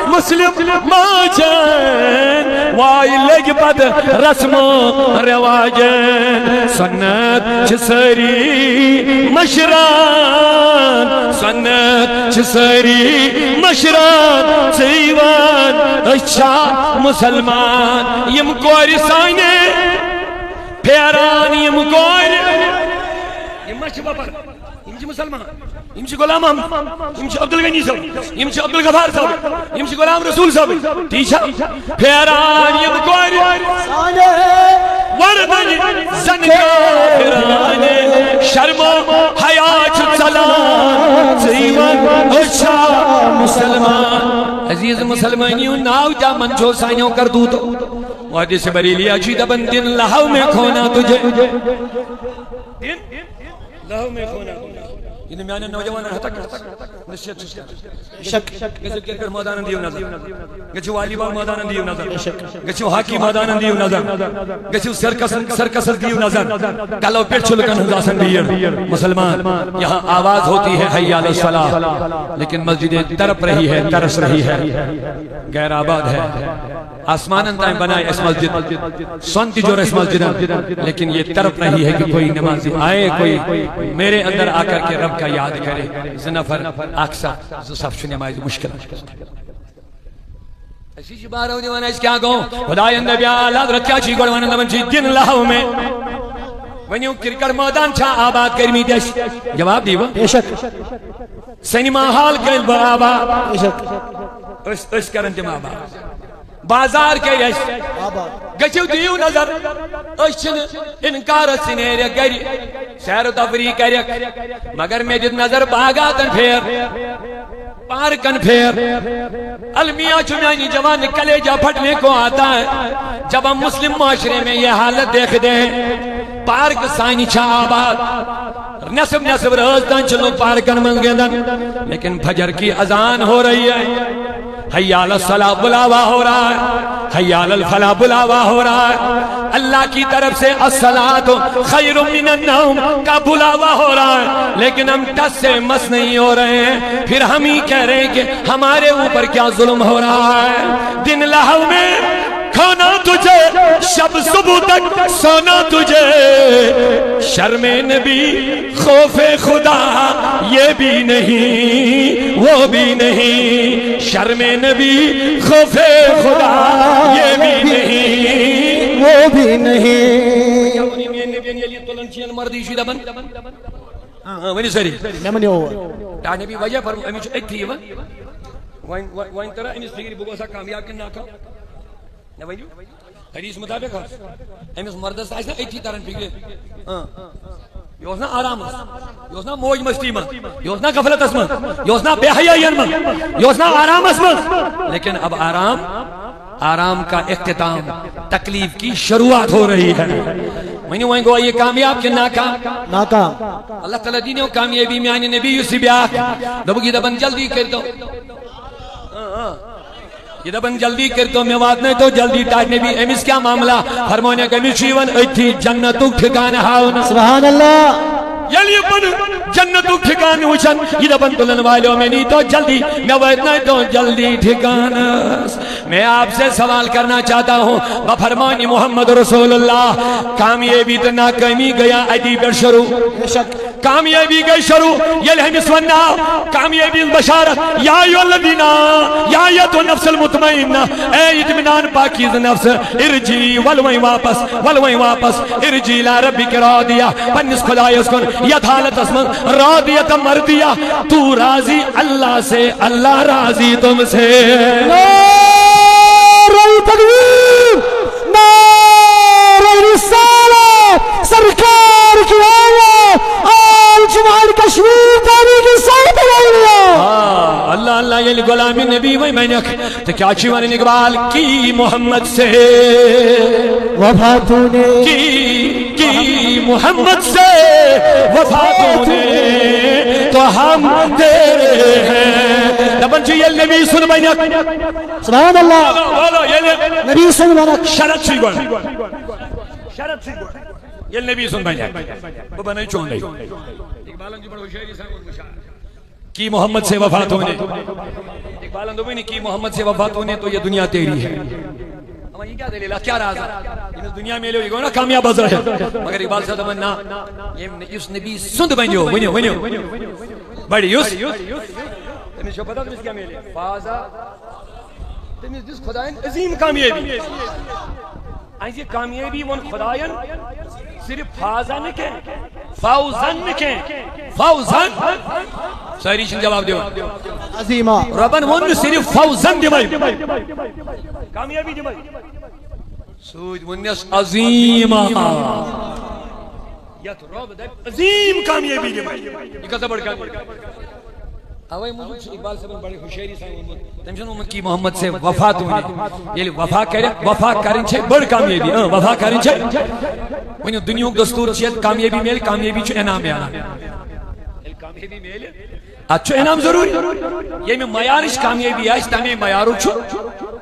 مسلم ماجن وائی لگ بد رسم و رواجن سنت چسری مشران سنت چسری مشران سیوان اچھا مسلمان یم کوری سائنے پیران یم کوری یم مشی بابر یم جی مسلمان یم چھ غلام احمد یم چھ عبدالغنی صاحب یم چھ عبدالغفار صاحب یم چھ غلام رسول صاحب ٹھیک ہے پھیران یم کوئی وردن زن کافران شرم و حیات چلان زیون اچھا مسلمان عزیز مسلمانیوں ناو جا منچو سائنوں کر دو تو وعدی سے بریلی آجی دبن دن لہو میں کھونا تجھے دن لہو میں کھونا تجھے یہ میانے نوجوان ہتک نشیت شک گچو کرکٹ میدان دیو نظر گچو والی بال میدان دیو نظر گچو ہاکی میدان دیو نظر گچو سرکس دیو نظر گلو پیٹ چھلکن ہزاسن دیر مسلمان یہاں آواز ہوتی ہے حی علی الصلاۃ لیکن مسجد تڑپ رہی ہے ترس رہی ہے غیر آباد ہے آسمان انتائیں بنائے اس مسجد سنتی جو اس مسجد لیکن یہ تڑپ رہی ہے کہ کوئی نمازی آئے کوئی میرے اندر آ کر کے رب کا یاد کرے زنفر اکثر زصف نماز مشکل ایسی چی بار ہونی وانا اس کیا گو خدای نبی آلہ حضرت کیا چی گوڑ وانا دمن چی دن لہو میں ونیو کرکر میدان چھا آباد کرمی دیش جواب دیو سینما حال کل برابا اس کرن تیم آباد بازار کے گچھو دیو نظر اچھن انکار سنیر گری سیر و تفریح کرک مگر میں دت نظر باغاتن پھیر پارکن پھیر المیاں چنانی جوان کلیجہ پھٹنے کو آتا ہے جب ہم مسلم معاشرے میں یہ حالت دیکھتے ہیں پارک سانی چھا آباد نصب نصب رازدان چلو پارکن من گندن لیکن فجر کی اذان ہو رہی ہے حیال الصلاح بلاوا ہو رہا ہے حیال الفلاح بلاوا ہو رہا ہے اللہ کی طرف سے الصلاۃ خیر من النوم کا بلاوا ہو رہا ہے لیکن ہم ٹس سے مس نہیں ہو رہے ہیں پھر ہم ہی کہہ رہے ہیں کہ ہمارے اوپر کیا ظلم ہو رہا ہے دن لہو میں کھانا تجھے شب صبح تک سونا تجھے شرم نبی خوف خدا یہ بھی نہیں وہ بھی نہیں شرم نبی خوف خدا یہ بھی نہیں وہ بھی نہیں مردی شدہ بن ونی سری نبی وجہ پر امیش اتھی وائن ترہ امیس فکری بگوسا کامیاب کن ناکا حدیث مطابق امیس مردس آئیسا ایتھی ترن فکری یوزنا آرام یوزنا موج مستی من یوزنا غفلت اسمن یوزنا بے حیائین من یوزنا آرام اسمن لیکن اب آرام کا اختتام تکلیف کی شروعات ہو رہی ہے میں وہیں گو یہ کامیاب کہ ناکام اللہ تعالیٰ دینے کامیابی میں آنے نبی یوسی بیاک دبو کی دبن جلدی کر دو یہ دبن جلدی کرتو میں وات نہیں تو جلدی تاج نبی امیس کیا معاملہ فرمونے کمی شیون ایتھی جنتو ٹھکانے ہاؤنا سبحان اللہ یلی پن جنتو ٹھکانے ہوچن یہ دبن تلن والوں میں نہیں تو جلدی میں وات نہیں تو جلدی ٹھکانا میں آپ سے سوال کرنا چاہتا ہوں بفرمانی محمد رسول اللہ کامیابی تو ناکامی گیا ادی پر شروع کامیابی گئی شروع یہ ہمیں سننا کامیابی بشارت یا ایو الذین یا ایت النفس المطمئنہ اے اطمینان پاکیز نفس ارجی ولویں واپس ارجی لا ربک راضیہ پنس خدای اس کن یہ حالت اسمن راضیت مردیہ تو راضی اللہ سے اللہ راضی تم سے نعرہ تکبیر نعرہ رسالت سرکار کی آواز آل جمال کشمیر تاریخ سائد اللہ اللہ یہ غلامی نبی وہی میں نے تو کیا چیوان اقبال کی محمد سے وفا تو نے کی محمد سے وفا تو نے تو ہم تیرے ہیں دبن چی یہ نبی سن میں نے سبحان اللہ نبی سن میں نے شرط سی گوڑ یہ نبی سن میں نے وہ بنائی چون لئی اقبالان جو بڑا شہری صاحب اور مشاہر کی محمد سے وفات ہونے اقبالان دو بھی کی محمد سے وفات ہونے تو یہ دنیا تیری ہے اما یہ کیا دلیلہ کیا راز ہے یہ دنیا میں لے گو نا کامیاب بزر ہے مگر اقبال صاحب مننا یہ اس نبی سند بنیو ونیو بڑی یوس تمہیں شو پتا تمہیں کیا ملے فازا تمہیں جس خدایان عظیم کامیابی ایسی کامیابی ون خدایان صرف فازا نکیں فاوزن نکیں فاوزن ساری چیز جواب دیو عظیمہ ربن ون صرف فاوزن دیوائی کامیابی دیوائی سوچ ونیس عظیمہ یا تو رب دے عظیم کامیابی دیوائی یہ کسا بڑھ کامیابی آوائی مجھے اقبال سے بڑے خوشیری صاحب تمشن امت کی محمد سے وفات ہوئی یہ وفا کریں چھے بڑھ کامیابی وفا کریں چھے ونیو دنیا دستور چیت کامیابی میل کامیابی چھو انام بیانا کامیابی میل اچھو انام ضروری یہ میں میارش کامیابی آئیس تمہیں میارو چھو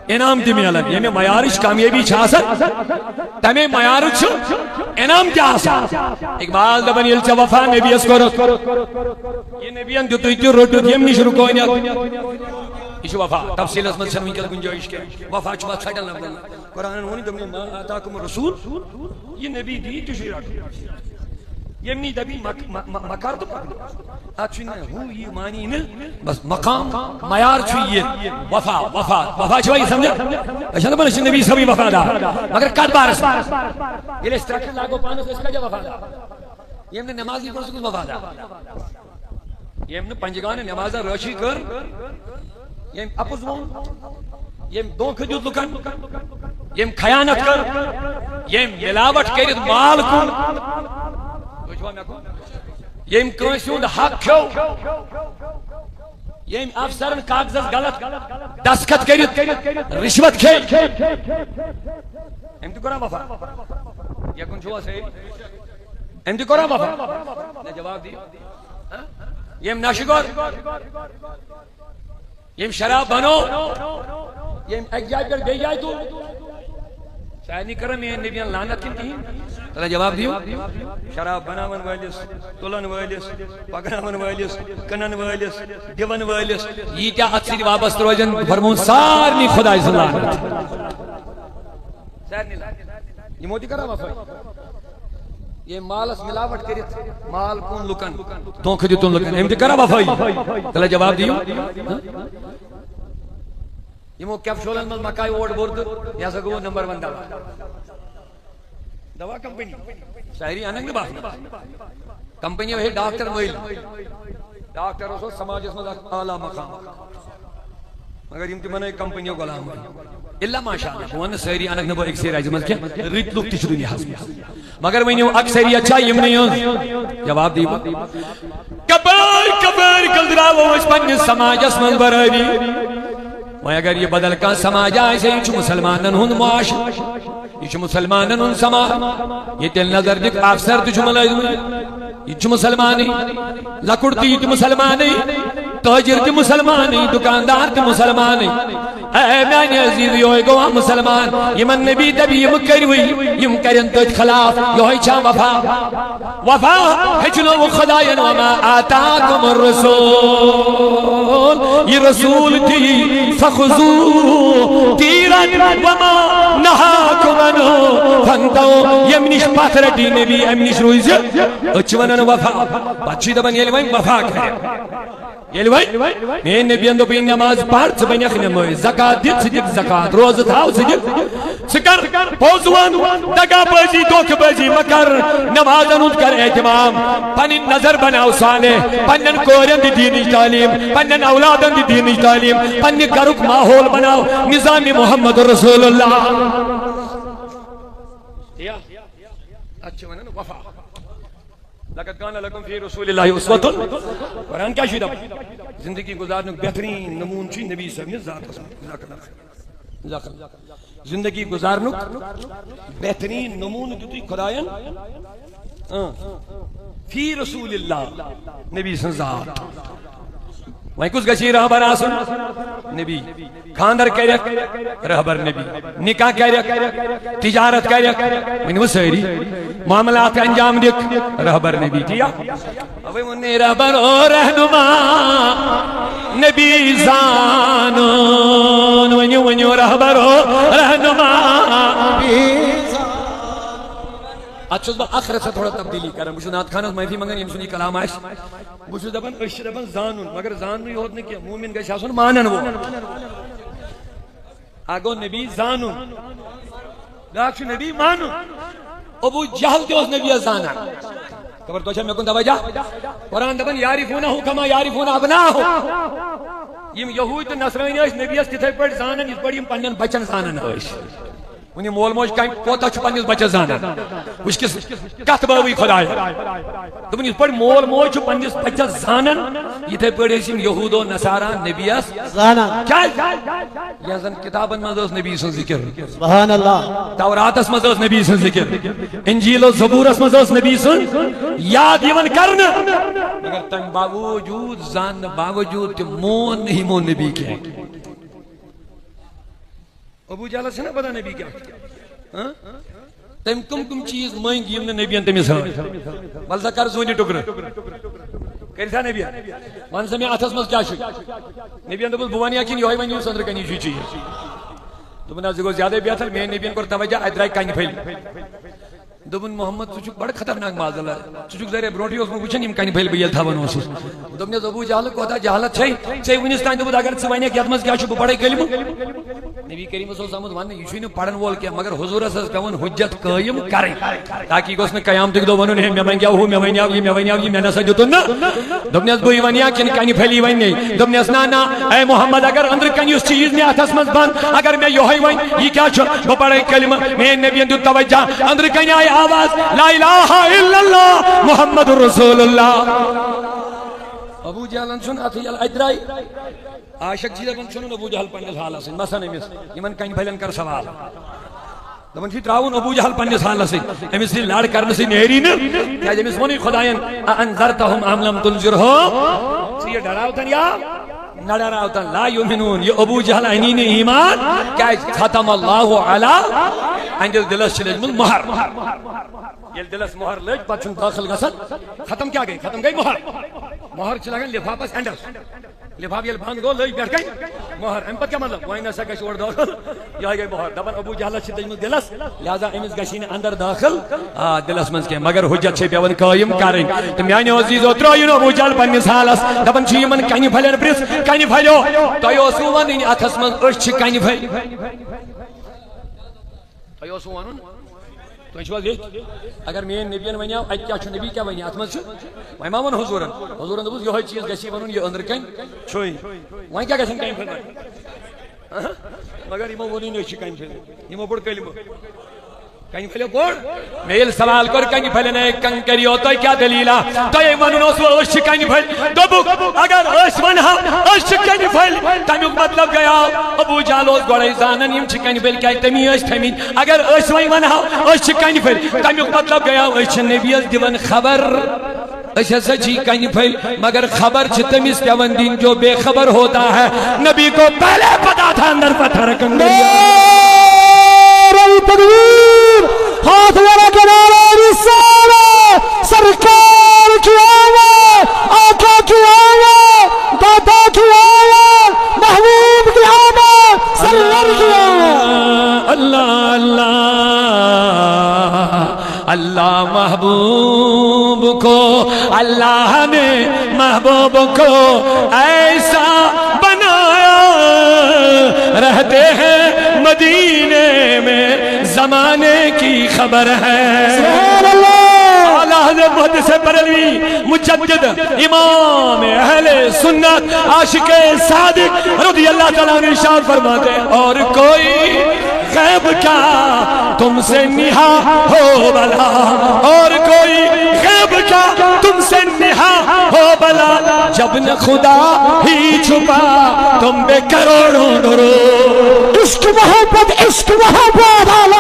انام دی میلن یہ میں میارش کامیابی چھاسا تمہیں میارو چھو انام کیا آسا اقبال دبن یلچہ وفا نبی اس کو رکھ یہ نبیان جو تو ایتو روٹو دیم نہیں شروع کوئی نہیں ایشو وفا تفصیل اسمت سنوین کے گنجائش کے وفا چھو بات سائڈل نہ قرآن ہونی دمنے ما آتاکم رسول یہ نبی دی تو شیرات یہ منی دبی مکار تو آج ہوں یہ معنی نہیں بس مقام معیار چھوئی وفا چھوئی سمجھا اشان تو بنشن نبی سبھی وفا دا مگر کد بارس یہ لئے استرکت لاغو پانو سے اس کا جا وفا دا یہ ہم نے نمازی پر سکت وفا دا یہ ہم نے پنجگان نمازہ روشی کر یہ ہم اپوز وون یم دھوکہ دیت لکن یم خیانت کر یم ملاوٹ کرت مال کن یم کنس ہند حق کھو یم افسرن کاغذس غلط دستخط کرت رشوت کھے ام تہ کرا وفا یکن چھوا صحیح ام تہ کرا وفا نہ جواب دی یم نشگور یم شراب بنو یم ایک جائے پر بے جائے تو شاید نہیں کرم یہ نبیان لعنت کن تھی تلا جواب دیو شراب بناون والس تلن والس پکناون والس کنن والس دیون والس یہ کیا اکثر وابست روزن فرمون سارنی خدای سے لعنت سارنی لعنت یہ موتی کرا وفا یہ مالس ملاوٹ کرت مال کون لکن دھوکہ دیتون لکن ہم تہ کرا وفا تلا جواب دیو یمو کیپشولن مل مکائی اوٹ برد یہ سا گو نمبر 1 دوا کمپنی شاعری اننگ باخ کمپنی ہے ڈاکٹر ویل ڈاکٹر اسو سماج اس میں اعلی مقام مگر یم تمن کمپنیو غلام الا ماشاءاللہ ون ساری اننگ نبو ایک سیر اجمل کیا ریت لوک تش دنیا مگر ونیو اکثر اچھا یم نہیں جواب دی کبر کبر کلدرا وہ اس پن سماج اس میں برابری وہ اگر یہ بدل کا سماج آئے یہ مسلمانن ہن معاش یہ مسلمانن ہن سماج یہ تل نظر دکھ افسر تجھ ملازم یہ مسلمانی لکڑتی تو مسلمانی تاجر تی مسلمانی دکاندار تی مسلمانی اے میانی عزیز یہ گوا مسلمان یمن نبی تبی یم کروی یم کرن تو خلاف یہ چھا وفا وفا ہچنو خداین وما آتاکم الرسول یہ رسول تھی فخذو تیرن وما نہاکم انو فانتو یمنش پاترٹی نبی امنش رویز اچھونن وفا بچی دبن یہ لوائن وفا کرے یہ لوائن میں نبی اندو پہ نماز پڑھ سبنیخ نموی زکاة دیت سدک زکاة روز تھاو سدک سکر پوزوان دگا بازی دوک بازی مکر نماز انود کر احتمام پنن نظر بناو صالح پنن کورن دی دینی تعلیم پنن اولادن دی دینی تعلیم پنن گرک ماحول بناو نظام محمد رسول اللہ اچھا ونن وفا لقد کان لکم فی رسول اللہ اسوۃ قرآن کیا شیدہ زندگی گزارنے بہترین نمون چی نبی صاحب نے ذات زندگی گزارنے بہترین نمون دیتی خدایان فی رسول اللہ نبی صاحب ذات وہیں کس گشی رہبر آسن نبی خاندر کرک رہبر نبی نکاح کرک تجارت کرک من وہ سہری معاملات کا انجام دکھ رہبر نبی کیا اوہ منی رہبر و رہنما نبی زانون ونیو رہبر و رہنما اچھا با آخرت سے تھوڑا تبدیلی کریں بچھو نات خانت محفی منگن یم سنی کلام آئیش بچھو دبن اشی دبن زانون مگر زانون یہ ہوت نہیں کیا مومن گئی شاسون مانن وہ آگو نبی زانون داکشو نبی مانون ابو جہل کے اس نبی زانن خبر تو اچھا میں کن دوجہ قرآن دبن یارفونہو کما یارفون ابناہو یم یہود نصرانی اس نبی اس کتے پر زانن اس پر یم پنن بچن زانن ہوئیش انہیں مول موج کہیں کوتا چھو پنیس بچہ زانا اس کس کت باوی خدا ہے تو انہیں پر مول موج چھو پنیس بچہ زانا یہ تھے پڑھے سیم یہود و نصارہ نبیس زانا کیا یہ زن کتابن مزوز نبی سن ذکر سبحان اللہ تورات اس مزوز نبی سن ذکر انجیل و زبور اس مزوز نبی سن یاد یون کرنا مگر تن باوجود زان باوجود مون نہیں مون نبی کے ابو جہل سے نہ پتا نبی کیا تم کم چیز مانگی یم نے نبی تمس بلزا کر زونی ٹکر کرتا نبی ون سمے اتھس مز کیا نبی دبس بوانیا کن یہ ون سندر کنی چیز دبن از گو زیادہ بہتر میں نبی کور توجہ ادرائی کن پھیل دبن محمد ژٕ چھُکھ بڑٕ خطرناک ماز اللہ ژٕ چھُکھ ذریعہ برونٹھٕے اوسمُت وٕچھان یِم کَنہِ پھٔلۍ بہٕ ییٚلہِ تھاوان اوسُس دوٚپنَس ابوٗ جہل کوتاہ جہالت چھے ژےٚ وٕنِس تانۍ دوٚپُت اگر ژٕ وَنیٚکھ یتھ منٛز کیٛاہ چھُ بہٕ پَرے کلمہٕ نبی کریم صلی اللہ علیہ وسلم یہ چھُنہٕ پڑھن وول کینٛہہ مگر حضورس ٲس پیوان حجت قٲیِم کرٕنۍ تاکہ یہِ گوٚژھ نہٕ قیامتٕکۍ دۄہ وَنُن ہے مےٚ ونیٛاو ہُہ مےٚ ونیٛاو یہِ مےٚ نسا دِتُن نہٕ دوٚپنَس بٕے ونیا کِنہٕ کنہِ پھٔلی وَنے دوٚپنَس نا اے محمد اگر أنٛدرٕ کنہِ یُس چیٖز مےٚ اَتھس منٛز بنٛد اگر مےٚ یِہوٚے وَنہِ یہِ کیٛاہ چھُ بہٕ پرے کلمہٕ میٛٲنۍ نبیَن دیُت توجہ أنٛدرٕ کنہِ آیہِ آواز لا الہ الا اللہ محمد رسول اللہ ابو جہلن چھُنہٕ اَتھٕ یَلہٕ اَتہِ درٛاے عاشق چھِ دپان چھُنہٕ ابو جہل پننِس حالس سۭتۍ مثلاً أمِس یِمن کنہِ پھلٮ۪ن کر سوال دپان چھِ تراوُن ابو جہل پننِس حالس سۭتۍ أمِس سۭتۍ لڑ کرنہٕ سۭتۍ نیری نہٕ کیٛازِ أمِس ووٚنُے خۄداین انذرتہم ام لم تنذرہم ژٕ یہِ ڈراوتن یا نہ ڈراوتن لا یؤمنون یہ ابو جہل انی نہٕ ایمان کیٛازِ ختم اللہ علی اہندِس دلس چھِ لٔجمٕژ مۄہر ییٚلہِ دلس مۄہر لٔج پتہٕ چھُنہٕ دٲخل گژھان ختم کیٛاہ گٔے ختم گٔے مۄہر مۄہر چھِ لگان لفافس اینڈس لفاف ییٚلہِ بنٛد گوٚو لٔج پٮ۪ٹھ کَنہِ مۄہر اَمہِ پتہٕ کیٛاہ مطلب وۄنۍ نسا گژھِ اورٕ دٲخل یِہوٚے گٔے مۄہر دپان ابو جہلس چھِ لٔجمٕژ دلس لہذا أمِس گژھی نہٕ اندر دٲخل دلس منٛز کینٛہہ مگر حجت چھِ پیوان قٲیِم کرٕنۍ تہٕ میٛانیو عزیٖزو ترٛٲیِو ابو جہل پننِس حالس دپان چھِ یِمن کنہِ پھلٮ۪ن پرٛژھ کنہِ پھلیو تۄہہِ اوسوٕ ونٕنۍ اتھس منٛز أسۍ چھِ کنہِ پھلۍ تۄہہِ اوسوٕ ونُن تُہۍ چھِو حظ ییٚتھۍ اگر میٛٲنۍ نبیَن ونیٛاو اتہِ کیٛاہ چھُ نبی کیٛاہ ونہِ اتھ منٛز چھُ وۄنۍ ما ووٚن حضوٗرن حضوٗرن دوٚپُس یِہوٚے چیٖز گژھی وَنُن یہِ أنٛدرٕ کَنہِ چھُے وۄنۍ کیٛاہ گژھن کَنہِ پھلۍ مگر یِمو ووٚنُے نہٕ أسۍ چھِ کَنہِ پھلۍ یِمو پوٚر کلمہٕ کنہِ پھلیو پوٚر مےٚ ییٚلہِ سوال کوٚر کنہِ پھلٮ۪ن ہے کنکریو تۄہہِ کیٛاہ دٔلیٖلا تۄہے وَنُن اوسوٕ أسۍ چھِ کنہِ پھلۍ دوٚپُکھ اگر أسۍ وَنہو أسۍ چھِ کنہِ پھلۍ تمیُک مطلب گٔیاو ابو جہل اوس گۄڈے زانان یِم چھِ کنہِ پھلۍ کیٛازِ تٔمی ٲسۍ تھٲمٕتۍ اگر أسۍ وۄنۍ وَنہو أسۍ چھِ کنہِ پھلۍ تمیُک مطلب گٔیاو أسۍ چھِ نبیَس دِوان خبر أسۍ ہسا چھِ کنہِ پھلۍ مگر خبر چھِ تٔمِس پیوان دِنۍ جو بے خبر ہوتا ہے نبی کو پہلے پتا تھا اندر پتھر کنگریاں ہاتھ والا کنارہ رسالہ سرکار کی آواز آقا کی آواز دادا کی آواز محبوب کی آواز سرور کی آواز اللہ اللہ اللہ محبوب کو اللہ نے محبوب کو ایسا بنایا رہتے ہیں مدینے میں زمانے کی خبر ہے حضرت محدث بریلوی مجدد امام اہل سنت عاشق صادق رضی اللہ تعالیٰ عنہ ارشاد فرماتے ہیں اور کوئی غیب کیا تم سے نہا ہو بلا اور کوئی غیب کیا تم سے نہا ہو بلا جب نہ خدا ہی چھپا تم بے کروڑوں درو عشق محبت عشق محبت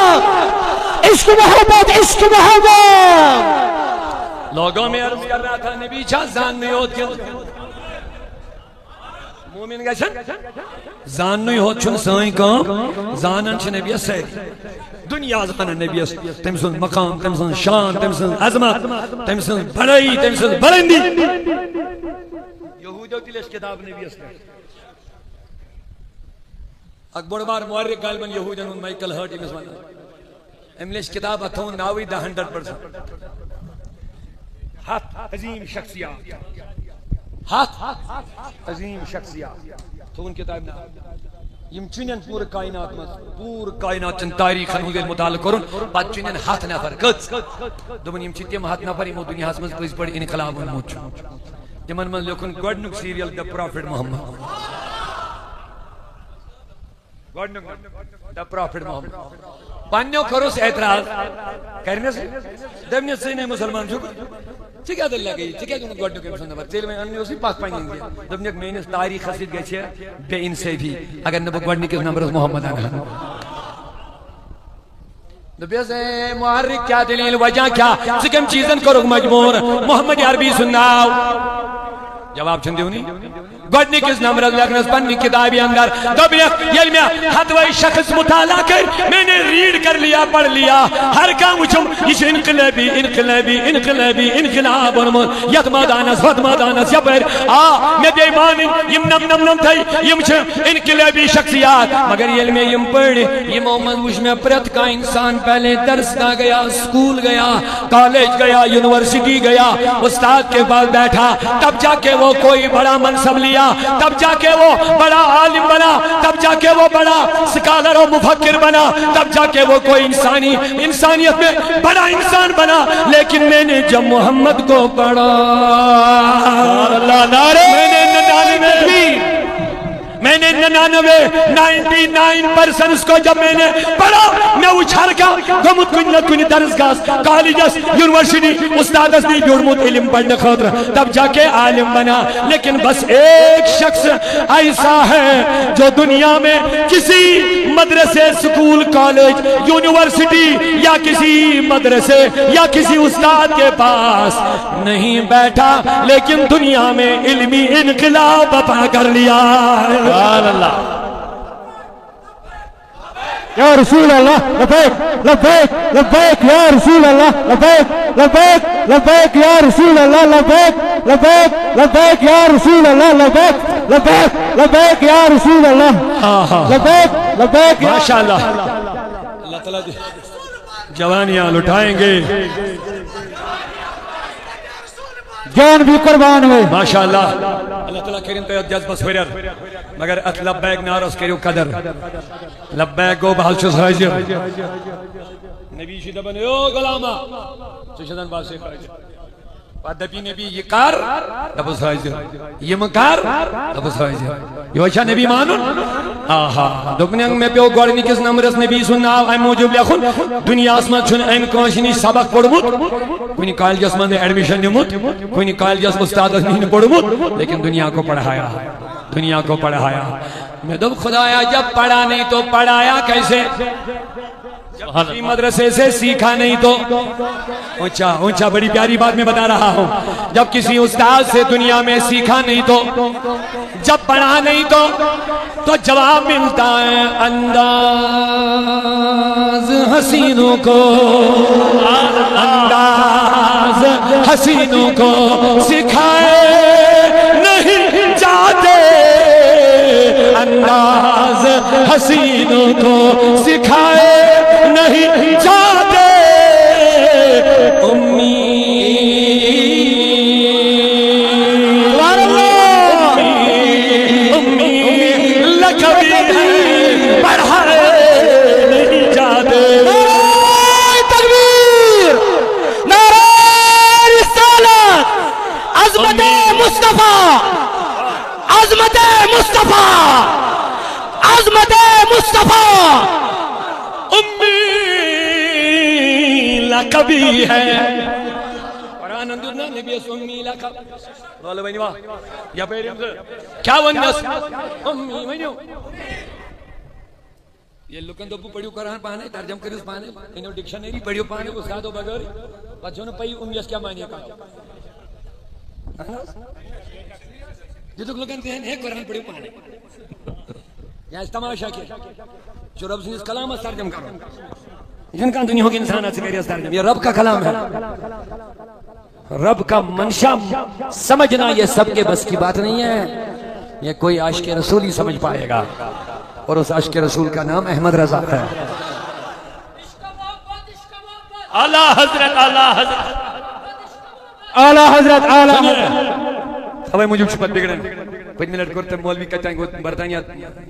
عشق محبت عشق محبت لوگوں میں عرض کر رہا تھا نبی چھا زان نہیں ہوت کیا مومن گشن زان نہیں ہوت چھن سائیں کام زانن چھ نبی سے دنیا زانن نبی تمسن مقام تمسن شان تمسن عظمت تمسن بڑائی تمسن بلندی یہودیو تلیش کتاب نبی اس اکبر بار مورک غالباً یہودین ان مائیکل ہرٹ امس وانا املیش کتاب اتھون ناوی دا 100% ہاتھ عظیم شخصیات ہاتھ عظیم شخصیات تو ان کتاب نا یم چنین پور کائنات چن تاریخ ہنوز مطالعہ کرن پت چنین ہاتھ نفر کت دوبن یم چتیم ہاتھ نفر یم دنیا ہس مز پز پڑ انقلاب موت یمن من لیکن گڈنک سیریل دا پروفیٹ محمد دا پروفیٹ محمد پانیو کروس اعتراض کرنے سے دمنے سے نہیں مسلمان چھوکر چکیا دل لگئی چکیا کنو گوڑنو کے مسلمان نبر تیل میں انہی اسی پاک پائیں گے دمنے میں نے تاریخ حسید گئے چھے بے انصافی اگر نبو گوڑنی کے نمبر محمد آنا نبی سے محرک کیا دلیل وجہ کیا سکم چیزن کرو مجبور محمد عربی سناو جواب چھندے ہونی گوڑنی کس نمبر لگنس پنی کتابی اندر دبیق یل میں حدوئی شخص مطالعہ کر میں نے ریڈ کر لیا پڑھ لیا ہر کام اچھم یہ انقلابی انقلابی انقلابی انقلاب ونمون ید مادانس ود مادانس یپر میں دیمان یم نم نم نم تھائی یم چھ انقلابی شخصیات مگر یل میں یم پڑھ یہ محمد وش میں پرت کا انسان پہلے درس نہ گیا سکول گیا کالج گیا یونیورسٹی گیا استاد کے بعد بیٹھا تب جا کے وہ کوئی بڑا منصب لیا لیا تب جا کے وہ بڑا عالم بنا, تب جا کے وہ بڑا سکالر و مفکر بنا, تب جا کے وہ کوئی انسانیت میں بڑا انسان بنا. لیکن میں نے جب محمد کو پڑھا, میں نے 99% کو جب میں نے پڑھا, میں اچھار کا گمت کنی درسگاس کالجس یونیورسٹی استادس نہیں جڑمت علم پڑھنے خاطر, تب جا کے عالم بنا. لیکن بس ایک شخص ایسا ہے جو دنیا میں کسی مدرسے, سکول, کالج, یونیورسٹی یا کسی مدرسے یا کسی استاد کے پاس نہیں بیٹھا, لیکن دنیا میں علمی انقلاب برپا کر لیا. یا رسول اللہ لبیک لبیک لبیک یا رسول اللہ لبیک لبیک لبیک یا رسول اللہ لبیک لبیک لبیک یا رسول اللہ لبیک لبیک لبیک یا رسول اللہ لبیک لبیک. ماشاءاللہ, اللہ تعالیٰ جوانیاں لٹائیں گے, جان بھی قربان ہوئے. ماشاءاللہ. اللہ تعالیٰ کریم تو جذبہ سویرر مگر ات لبیک نارس کریو قدر, لبیک گو بحال چھس حاضر. نبی شدہ بنے او غلامہ چشدن باسی خواجر پادبی نبی یہ کار دبس حاضر, یہ مکار دبس حاضر. یہ وچھا نبی مانون آہا دکنیاں میں پیو گوڑنی کس نمرس نبی سنناو ایم موجب لیخون دنیا اسمان چھن ایم کانشنی سبق پڑھمت, کوئی کالج اسمان نے ایڈمیشن نمت, کوئی کالج اسمان استاد نہیں پڑھمت, لیکن دنیا کو پڑھایا, دنیا کو پڑھایا. میں دب خدایا جب پڑھا نہیں تو پڑھایا کیسے, جب کسی مدرسے سے سیکھا نہیں تو اونچا اونچا بڑی پیاری بات میں بتا رہا ہوں, جب کسی استاد سے دنیا میں سیکھا نہیں تو, جب پڑھا نہیں تو جواب ملتا ہے انداز حسینوں کو, انداز حسینوں کو سکھائے نہیں جاتے, انداز حسینوں کو سکھائے نہیں جاتے. عظمت مصطفیٰ, عظمت مصطفیٰ امی لقبی ہے. قرآن اندر نا نبی اس امی لقب روالو بینی واہ یا پیریم سے کیا ونس امی بینیو. یہ لکن دبو پڑھیو قرآن پانے, ترجم کریس پانے, انہوں ڈکشنری پڑھیو پانے, استادو بگر بچوں نے پہی امیس کیا معنی کہا. جتو لوگ کہتے ہیں ایک قرآن پڑھیو پانے, یہاں اس تماشا کیا جو رب سے اس کلام اس ترجم کرو, جن کا دنیا ہوگی انسان سے میری اس ترجم, یہ رب کا کلام ہے, رب کا منشا سمجھنا یہ سب کے بس کی بات نہیں ہے, یہ کوئی عاشق رسول ہی سمجھ پائے گا, اور اس عاشق رسول کا نام احمد رضا ہے. اعلی حضرت, اعلی حضرت, اعلی حضرت, اعلی حضرت. ہمیں مجھے چھپت بگڑن 5 منٹ کرتے مولوی کہتا ہے برطانیہ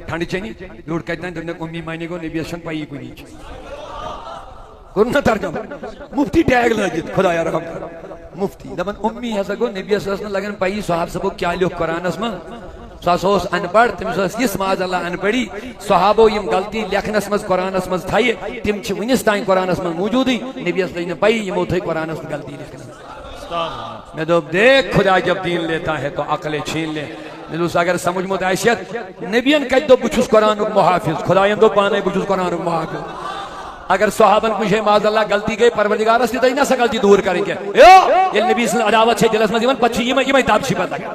ٹھنڈی چینی لوٹ کہتا ہے دنیا امی معنی کو نبی اسن پائی کوئی نیچ کرنا ترجم مفتی ٹیگ لگت خدا یا رحم مفتی دبن امی ہے سکو نبی اسن لگن پائی صحاب سبو کیا لوگ قرآن اسما سوس ان پڑھ تم سوس اس معاذ اللہ ان پڑھی صحابو یم غلطی لکھنس مز قرآن اسمز تھائیے تم چھ ونس تائیں قرآن اسمز موجود ہی نبی اسن پائی یمو تھائی قرآن اسمز غلطی لکھنس. میں تو دیکھ خدا جب دین لیتا ہے تو عقل چھین لے. نلوس اگر سمجھ مت عیشیت نبیان کہت دو بچوس قرآن محافظ, خدایان دو پانے بچوس قرآن محافظ. اگر صحابن کچھ معاذ اللہ غلطی گئی پروردگار اس لیے نہ سا غلطی دور کریں گے. یہ نبی صلی اللہ عداوت سے دلس مزیون پچھی یہ تاب چھپا لگا.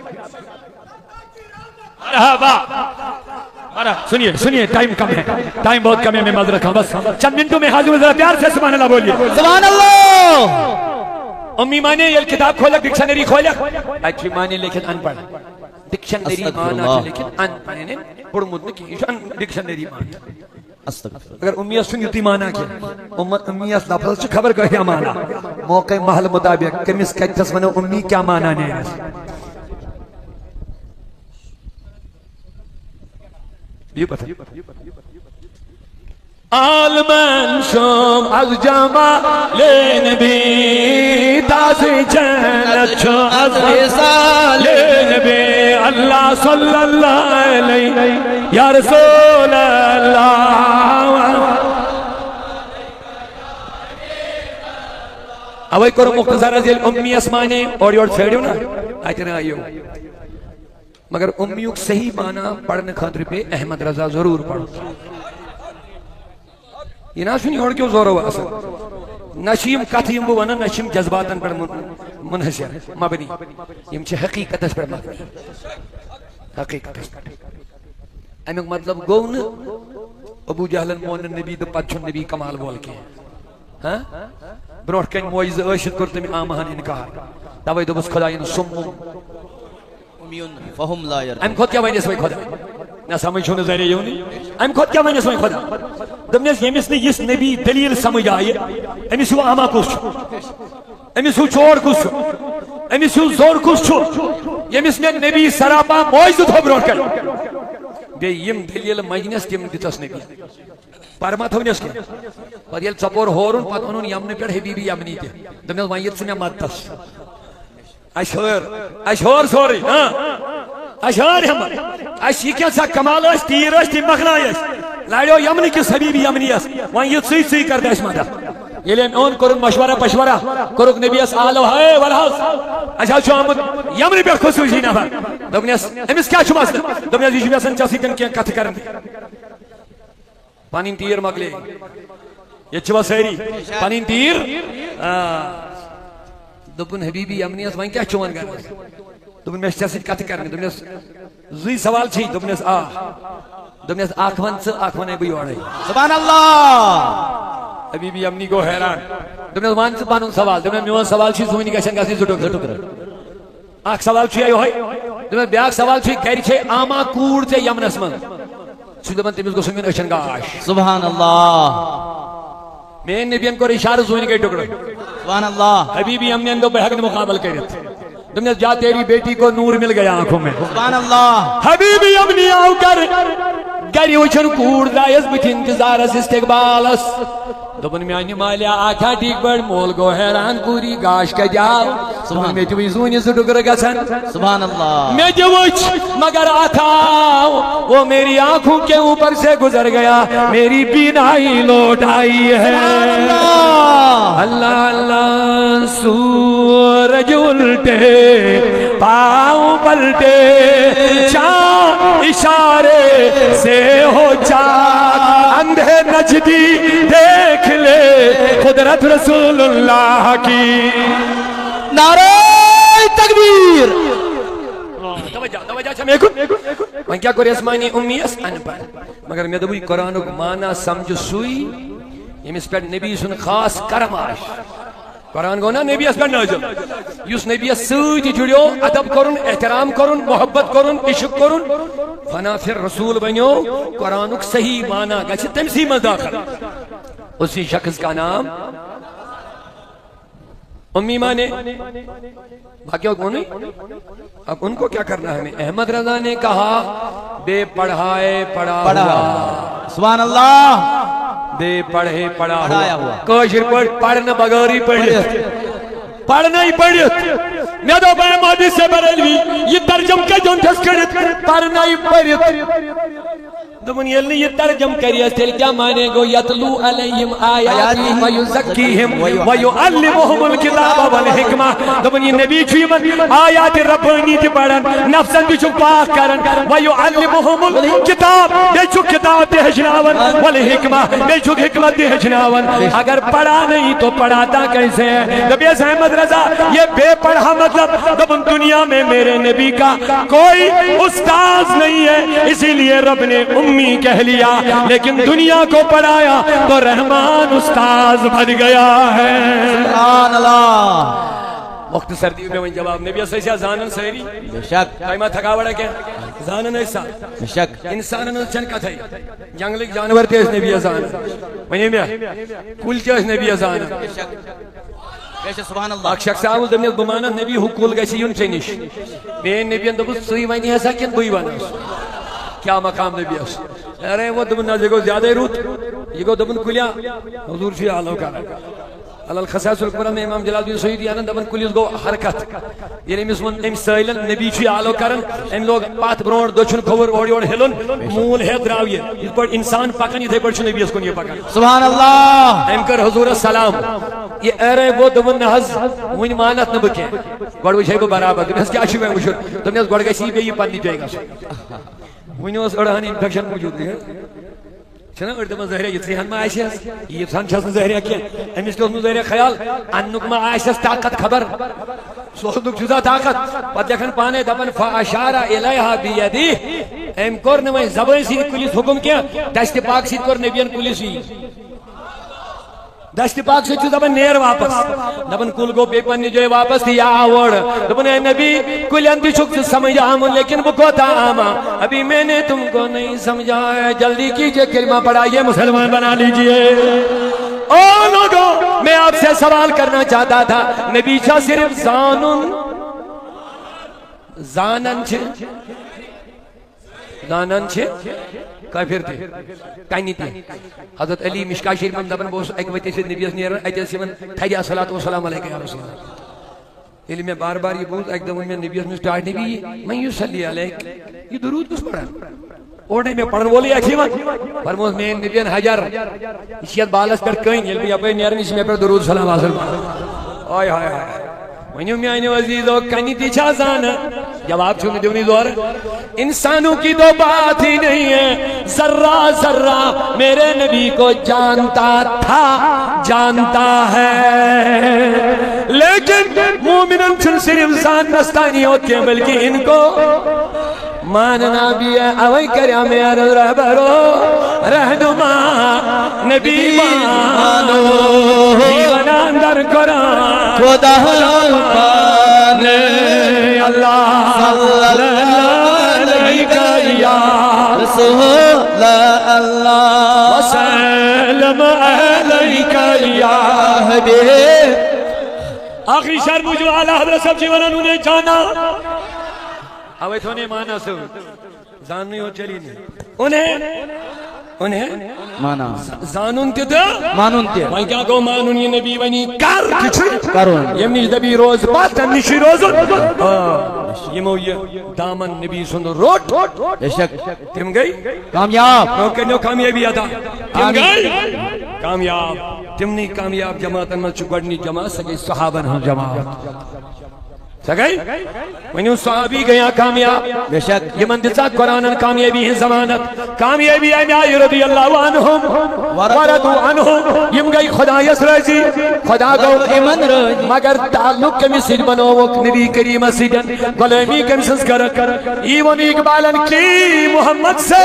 سنیے سنیے ٹائم کم ہے, ٹائم بہت کم ہے, میں معذرت ہوں, بس چند منٹوں میں حاضر ذرا پیار سے سبحان اللہ بولیے. سبحان اللہ. امی مانے یہ کتاب کھولا, ڈکشنری کھولا, اچھی مانے لیکن ان پڑھ, ڈکشنری مانا لیکن ان پڑھنے پڑھ مدن کی ڈکشنری مانا. اگر امیہ سنیتی مانا کیا امیہ لفظ سے خبر کیا مانا موقع محل مطابق کمیس کہتس منو امی کیا مانا نہیں ہے. یہ پتہ عالمن شم از جمال نبی تازی جنت شو از وصال نبی اللہ صلی اللہ علیہ یا رسول اللہ اوے کرو مختصر از امی اسمانے اور یور پھیڑیو نا آئیتے نا آئیو مگر امیوں صحیح معنی پڑھنے خاطر پہ احمد رضا ضرور پڑھو یہ نہ سنی اور کیوں زور ہوا اصل نشیم کتھیم وہ ونن نشیم جذباتن پر منحصر مبنی یم چھ حقیقت اس پر مبنی حقیقت اس پر امیک مطلب گون ابو جہلن مون نبی دو پچھن نبی کمال بول کے ہاں بروٹ کن موعظ اشد کرتے میں آمہن انکار توئی دو بس خدایین سمم فهم لا يرجون ام خود کیا وجہ سے خدا نہ سمجھ چھو نظر یونی ام خود کیا وجہ سے خدا دمنس یمس نے اس نبی دلیل سمجھ آئے امس ہوا اما کس امس ہو چور کس امس ہو زور کس یمس نے نبی سراپا موعظ تھو بروٹ کر بے یم دلیل مجنس تم دتس نبی پرما تھونس کے اور یل چپور ہورن پت انہوں یمن پہ حبیبی یمنی تے دمنس وایت سے مدتس اشہر سوری اشہر ہم اش یہ کیا سا کمال اس تیر اس تی مخنائی اس لائیو یمنی کس حبیبی یمنی اس وہاں یہ سی سی کر دے اس مادہ یہ لئے اون کرن مشورہ پشورہ کرک نبی اس آلو ہے والحاس اشہر شو آمد یمنی پر خصوصی نفر دبنی اس امس کیا شما اس دبنی اس یشوی اسن چاسی کن کیا کت کرن پانین تیر مگلے یہ چوا سیری پانین تیر دبن حبیبی یمنی اس وہیں کیا چون گر دبن میں چاسی کت کرن دبنی اس زی سوال چھی دبنی اس دبنی اس آخوان سے آخوان ہے بھئی وڑے سبحان اللہ حبیبی یمنی کو حیران دبنی اس وان سے پانون سوال دبنی میوان سوال چھی زوینی کشن کسی زٹو کر آخ سوال چھی آئیو ہے دبنی بیاک سوال چھی کہری چھے آما کور تے یمن اسمن سو دبن تیمیز کو سنگن اشن گاش سبحان اللہ میں نبیان کو اشارہ زوینی کے ٹکڑے سبحان اللہ حبیبی ہم نے اندو بحق نے مقابل کرت دمنے جا تیری بیٹی کو نور مل گیا آنکھوں میں سبحان اللہ حبیبی ہم نے آؤ کر گری وچن کور دائز بچ انتظار اس استقبال اس دبن میں آنی مالیا آکھا ٹھیک بڑ مول گو حیران پوری گاش کا جاؤ سبحان میں چوئی زونی سے ڈگر گا سن سبحان اللہ میں جو وچ مگر آتھا وہ میری آنکھوں کے اوپر سے گزر گیا میری بینائی لوٹ آئی ہے اللہ اللہ سورج الٹے پاؤں پلٹے چاند اشارے سے ہو چاک اندھے نجدی دیکھ لے قدرت رسول اللہ کی نعرہ تکبیر توجہ چھمے کن میں کیا کوئی اسمانی امی اس ان پر مگر میں دبوی قرآن کو مانا سمجھ سوئی یہ اس پر نبی سن خاص کرم آش قرآن کو نا نبی اس پر نازل یس نبی اس سوئی جڑیو ادب کرن احترام کرن محبت کرن عشق کرن فنا پھر رسول بنیو قرآن کو صحیح مانا گچھ تمسی مداخل اسی شخص کا نام امی مانے باقیوں کو نہیں اب ان کو کیا کرنا ہے احمد رضا نے کہا بے پڑھائے پڑھا ہوا سبحان اللہ بے پڑھے پڑھا ہوا کوشر پڑھنا بغوری پڑھنا ہی پڑھت میں دو بے مادی سے بریلوی یہ ترجم کے جون ٹھس کرت پڑھنا ہی پڑھت دمن یلنی یہ ترجم کری اس تیل کیا مانے گو یتلو علیہم آیاتی ویزکیہم ویعلمہم الکتاب والحکمہ دمن یہ نبی چھوئی من آیات ربانی تی پڑھن نفسن بھی چھو پاک کرن ویعلمہم الکتاب بے چھو کتاب تی حجناون والحکمہ بے چھو حکمت تی حجناون اگر پڑھا نہیں تو پڑھاتا کیسے ہے نبی احمد رضا یہ بے پڑھا مطلب دمن دنیا میں میرے نبی کا کوئی استاذ نہیں ہے اسی لیے رب نے امی کہہ لیا لیکن دنیا کو پڑھایا تو رحمان استاذ بن گیا ہے سبحان اللہ وقت سردی میں جواب نبی ایسا زانن سہری بے شک قائمہ تھکا بڑا کیا زانن ایسا بے شک انسانن چنکا تھا جنگلک جانور تھے اس نبی زانن ونی میں کل کیا اس نبی زانن بے شک بے شک سبحان اللہ اک شخص آوز دمنی بمانا نبی حکول گسی یون چنش بے نبی اندبو سوئی ونی ایسا کن بوئی وانا کیا مقام نبی اس ارے وہ دبن نہ دیکھو زیادہ روت یہ کو دبن کلیا حضور سے آلو کا الخصائص الکبرى میں امام جلال الدین سیوطی آنند دبن کلیس گو حرکت یعنی مسلمان ام سائلن نبی چھ آلو کرن ام لوگ پات برونڈ دچن کھور اوڑ اوڑ ہلن مول ہے دراویے اس پر انسان پکن یہ پر نبی اس کو یہ پکن سبحان اللہ ام کر حضور السلام یہ ارے وہ دبن حض ون مانت نہ بکے گڑ وچھے کو برابر اس کیا چھ میں وچھ تم نے گڑ گسی بے یہ پانی جائے گا ون اس اڑہن انفیکشن موجود ہے چھنا اردم زہرہ یہ صحن ما عائشہ یہ سان چھس زہرہ کیا امس کو زہرہ خیال انک ما عائشہ طاقت خبر سودک جزا طاقت پتہ دیکھن پانے دپن فاشار الیھا بیدی ام کور نہ زبان سی پولیس حکم کیا دست پاک سی کور نبیان پولیس دست پاک سے دپن نیر واپس دپن کل گو بے پنی جو واپس یا آوڑ دپن اے نبی کل اندی چھک سمجھ آمن لیکن وہ کوتا آما ابھی میں نے تم کو نہیں سمجھا ہے جلدی کیجئے کلمہ پڑھائیے مسلمان بنا لیجئے او لوگوں میں آپ سے سوال کرنا چاہتا تھا نبی چھا صرف زانن چھے کافر تھے کائنی تھے حضرت علی مشکا شریف میں دبن بوس ایک وقت سے نبی اس نیرن ایتے سے من تھیجا صلاة والسلام علیکہ یا رسول اللہ علی میں بار بار یہ بولتا ایک دم میں نبی اس میں سٹارٹ نبی میں یوں صلی علیک یہ درود کس پڑھا اوڑنے میں پڑھن بولی اچھی من فرموز میں نبی حجر اسیت بالس پر کہیں یہ بھی اپنے نیرن اس میں پر درود سلام حاصل پڑھا آئے آئے آئے ونیو میں آئینے عزیزو کنی تی چھا زانا جواب چھونے دیونی زور انسانوں کی تو بات ہی نہیں ہے ذرہ ذرہ میرے نبی کو جانتا تھا جانتا ہے لیکن مومنن چھن صرف زان نستانی ہوتے ہیں بلکہ ان کو ماننا بھی ہے اوئی کریا میرے رہبرو رہنما نبی مانو دیوانا اندر قرآن خدا پانے اللہ صلی اللہ علیہ یا رسول اللہ وسلم علیہ یا حبیب آخری شعر مجھو اعلیٰ حضرت صاحب جیوانا انہوں نے جانا اوے تھونے مانا سو زاننی ہو چلی نہیں انہیں مانا زانون تے دا مانون تے وہاں کیا کو مانون یہ نبی ونی کر کچھ کرون یہ منیش دبی روز بات نشی روز یہ مو یہ دامن نبی سن روٹ بے شک تم گئی کامیاب روکنیو کامیابی آتا تم گئی کامیاب تم نہیں کامیاب جماعت میں چکڑنی جماعت سگئی صحابن ہم جماعت سگئی ونیو صحابی گیا کامیاب بے شک یہ مندسہ قرآن کامیابی ہے زمانت کامیابی ہے میائی رضی اللہ عنہم وردو عنہم یم گئی خدا یس رضی خدا گو ایمن رضی مگر تعلق کمی سید بنو وقت نبی کریم سیدن غلامی کمی سنسکر ایوان اقبالن کی محمد سے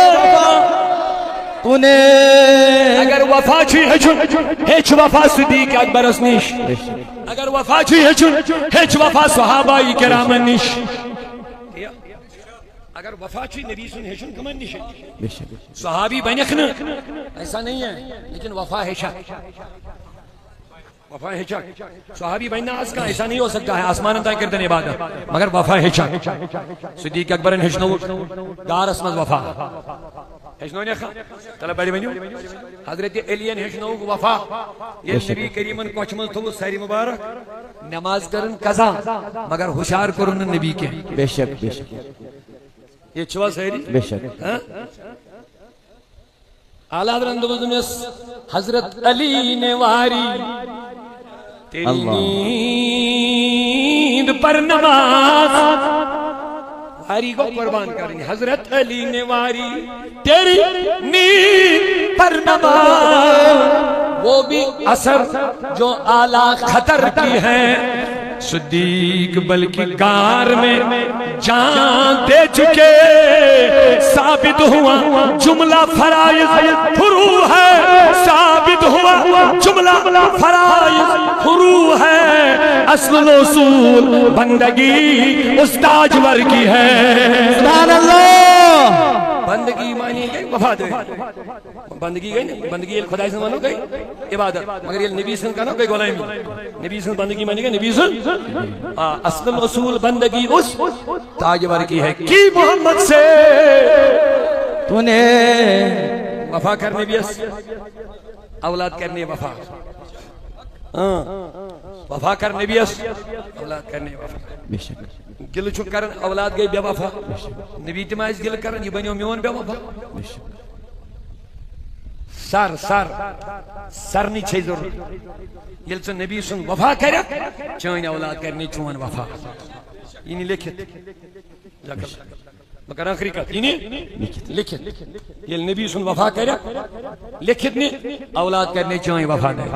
انہیں اگر وفا چی ہیچ وفا صدیق اکبر اس نیش اگر وفا چی ہیچ وفا صحابہ کرامن نیش اگر وفا چی نبی سن ہیچن کمن نیش صحابی بینکن ایسا نہیں ہے لیکن وفا ہیچا وفا ہیچا صحابی بیننا آس کا ایسا نہیں ہو سکتا ہے آسمان انتائی کردن عبادت مگر وفا ہیچا صدیق اکبرن ہیچنو دار اسمد وفا ہیچنو نہیں خواہ تلا بیڑی بینیو حضرت علیین ہیچنو وفا یہ نبی کریمن کوچمل تو ساری مبارک نماز کرن قضا مگر ہوشار کرن نبی کے بے شک بے شک یہ چھوا سہری بے شک اعلیٰ حضرت حضرت علی نے واری تیری نیند پر نماز واری کو قربان کریں حضرت علی نے واری تیری نیند پر نماز وہ بھی اثر جو اعلیٰ خطر کی ہے صدیق بلکہ گار میں جان دے چکے ثابت ہوا جملہ فرائض فرو ہے ثابت ہوا جملہ فرائض فرو ہے اصل اصول بندگی استاجور کی ہے سبحان اللہ بندگی معنی گئی وفات بندگی گئی نہیں بندگی خدای سے مانو گئی عبادت مگر یہ نبی سن کا نا گئی غلامی نبی سن بندگی مانی گئی نبی سن اصل اصول بندگی اس تاجور کی ہے کی محمد سے تو نے وفا کرنے بھی اس اولاد کرنے وفا وفا کرنے بھی اس اولاد کرنے وفا بے شک گل چھو کرن اولاد گئی بے وفا نبی تم آئیس گل کرن یہ بنیو میون بے وفا بے شک سر نہیں چھے ضرور یل چو نبی سن وفا کریا چین اولاد کرنے چون وفا یہ نہیں لکھت مگر آخری کت یہ نہیں لکھت یل نبی سن وفا کریا لکھت نہیں اولاد کرنے چون وفا دے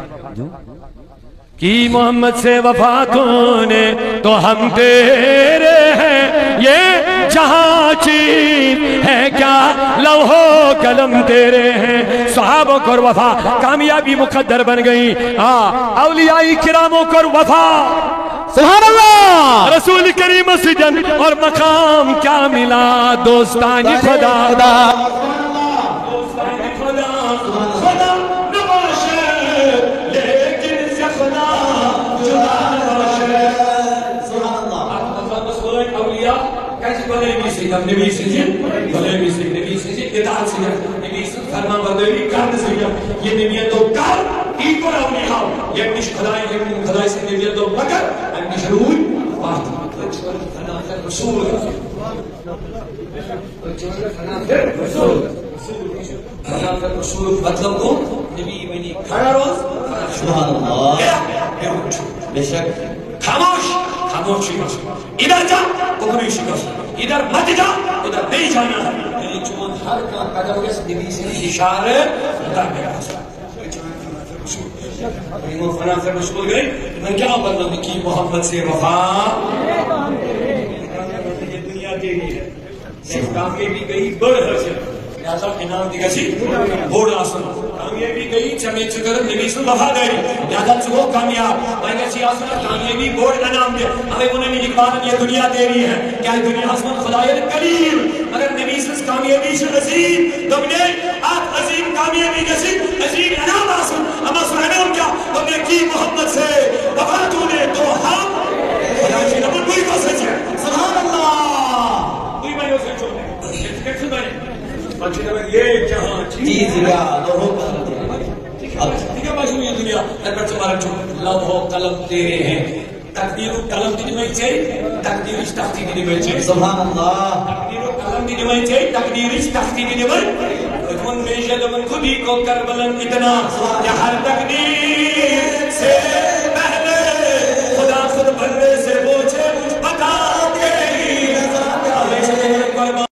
کی محمد سے وفا کونے تو ہم تیرے ہیں یہ جہاں چیز ہے کیا لوح و قلم تیرے ہیں صحابوں کو وفا کامیابی مقدر بن گئی اولیاء کراموں کو وفا سبحان اللہ رسول کریم سے جن اور مقام کیا ملا دوستانی خدا دوستانی خدا نبی سنجھے نبی سنجھے اطاعت سنجھے نبی سنجھے فرمان برداری کرنے سنجھے یہ نبی تو کر ایکور اولیاء یہ نش خدای سے نبی تو مگر نش روی بات رسول رسول مطلب کو نبی بنی کھڑا روز سبحان اللہ بے شک خاموش شکست ادھر جا کبھی شکست ادھر مت جا ادھر نہیں جانا ہے چون ہر کا قدم اس نبی سے اشارے خدا میرا رسول فنا پھر رسول گئے میں کیا بندہ کی محمد سے وفا یہ دنیا تیری ہے صرف کامیابی گئی بڑھ حاصل لہذا انعام دیگا سی بوڑ آسن کامیابی گئی چمی چکر نبی سے وفاداری لہذا چکو کامیاب میں کسی آسن کامیابی بوڑ انعام دے ہمیں انہیں بھی اقبال یہ دنیا تیری ہے کیا دنیا آسمان خدای قلیل مگر نبی سے کامیابی سے عظیم تم نے آت عظیم کامیابی کسی عظیم انعام آسن اما سنانے ان کیا تم نے کی محمد سے وفا تو نے تو ہم خدا جی نبل کوئی کو سچے سبحان اللہ کوئی میں اسے چھوڑ دے کیسے بنے یہ جہاں چیز یا لوح و قلم ٹھیک ہے باشو یہ دنیا اگر تمہارا چھوڑ لوح و قلم تیرے ہیں تقدیر و قلم کی نمائی چاہیے تقدیر اس تختی کی نمائی چاہیے سبحان اللہ تقدیر و قلم کی نمائی چاہیے تقدیر اس تختی کی نمائی اتمن بیشد من خودی کو کر بلند اتنا کہ ہر تقدیر سے پہلے خدا خود بلے سے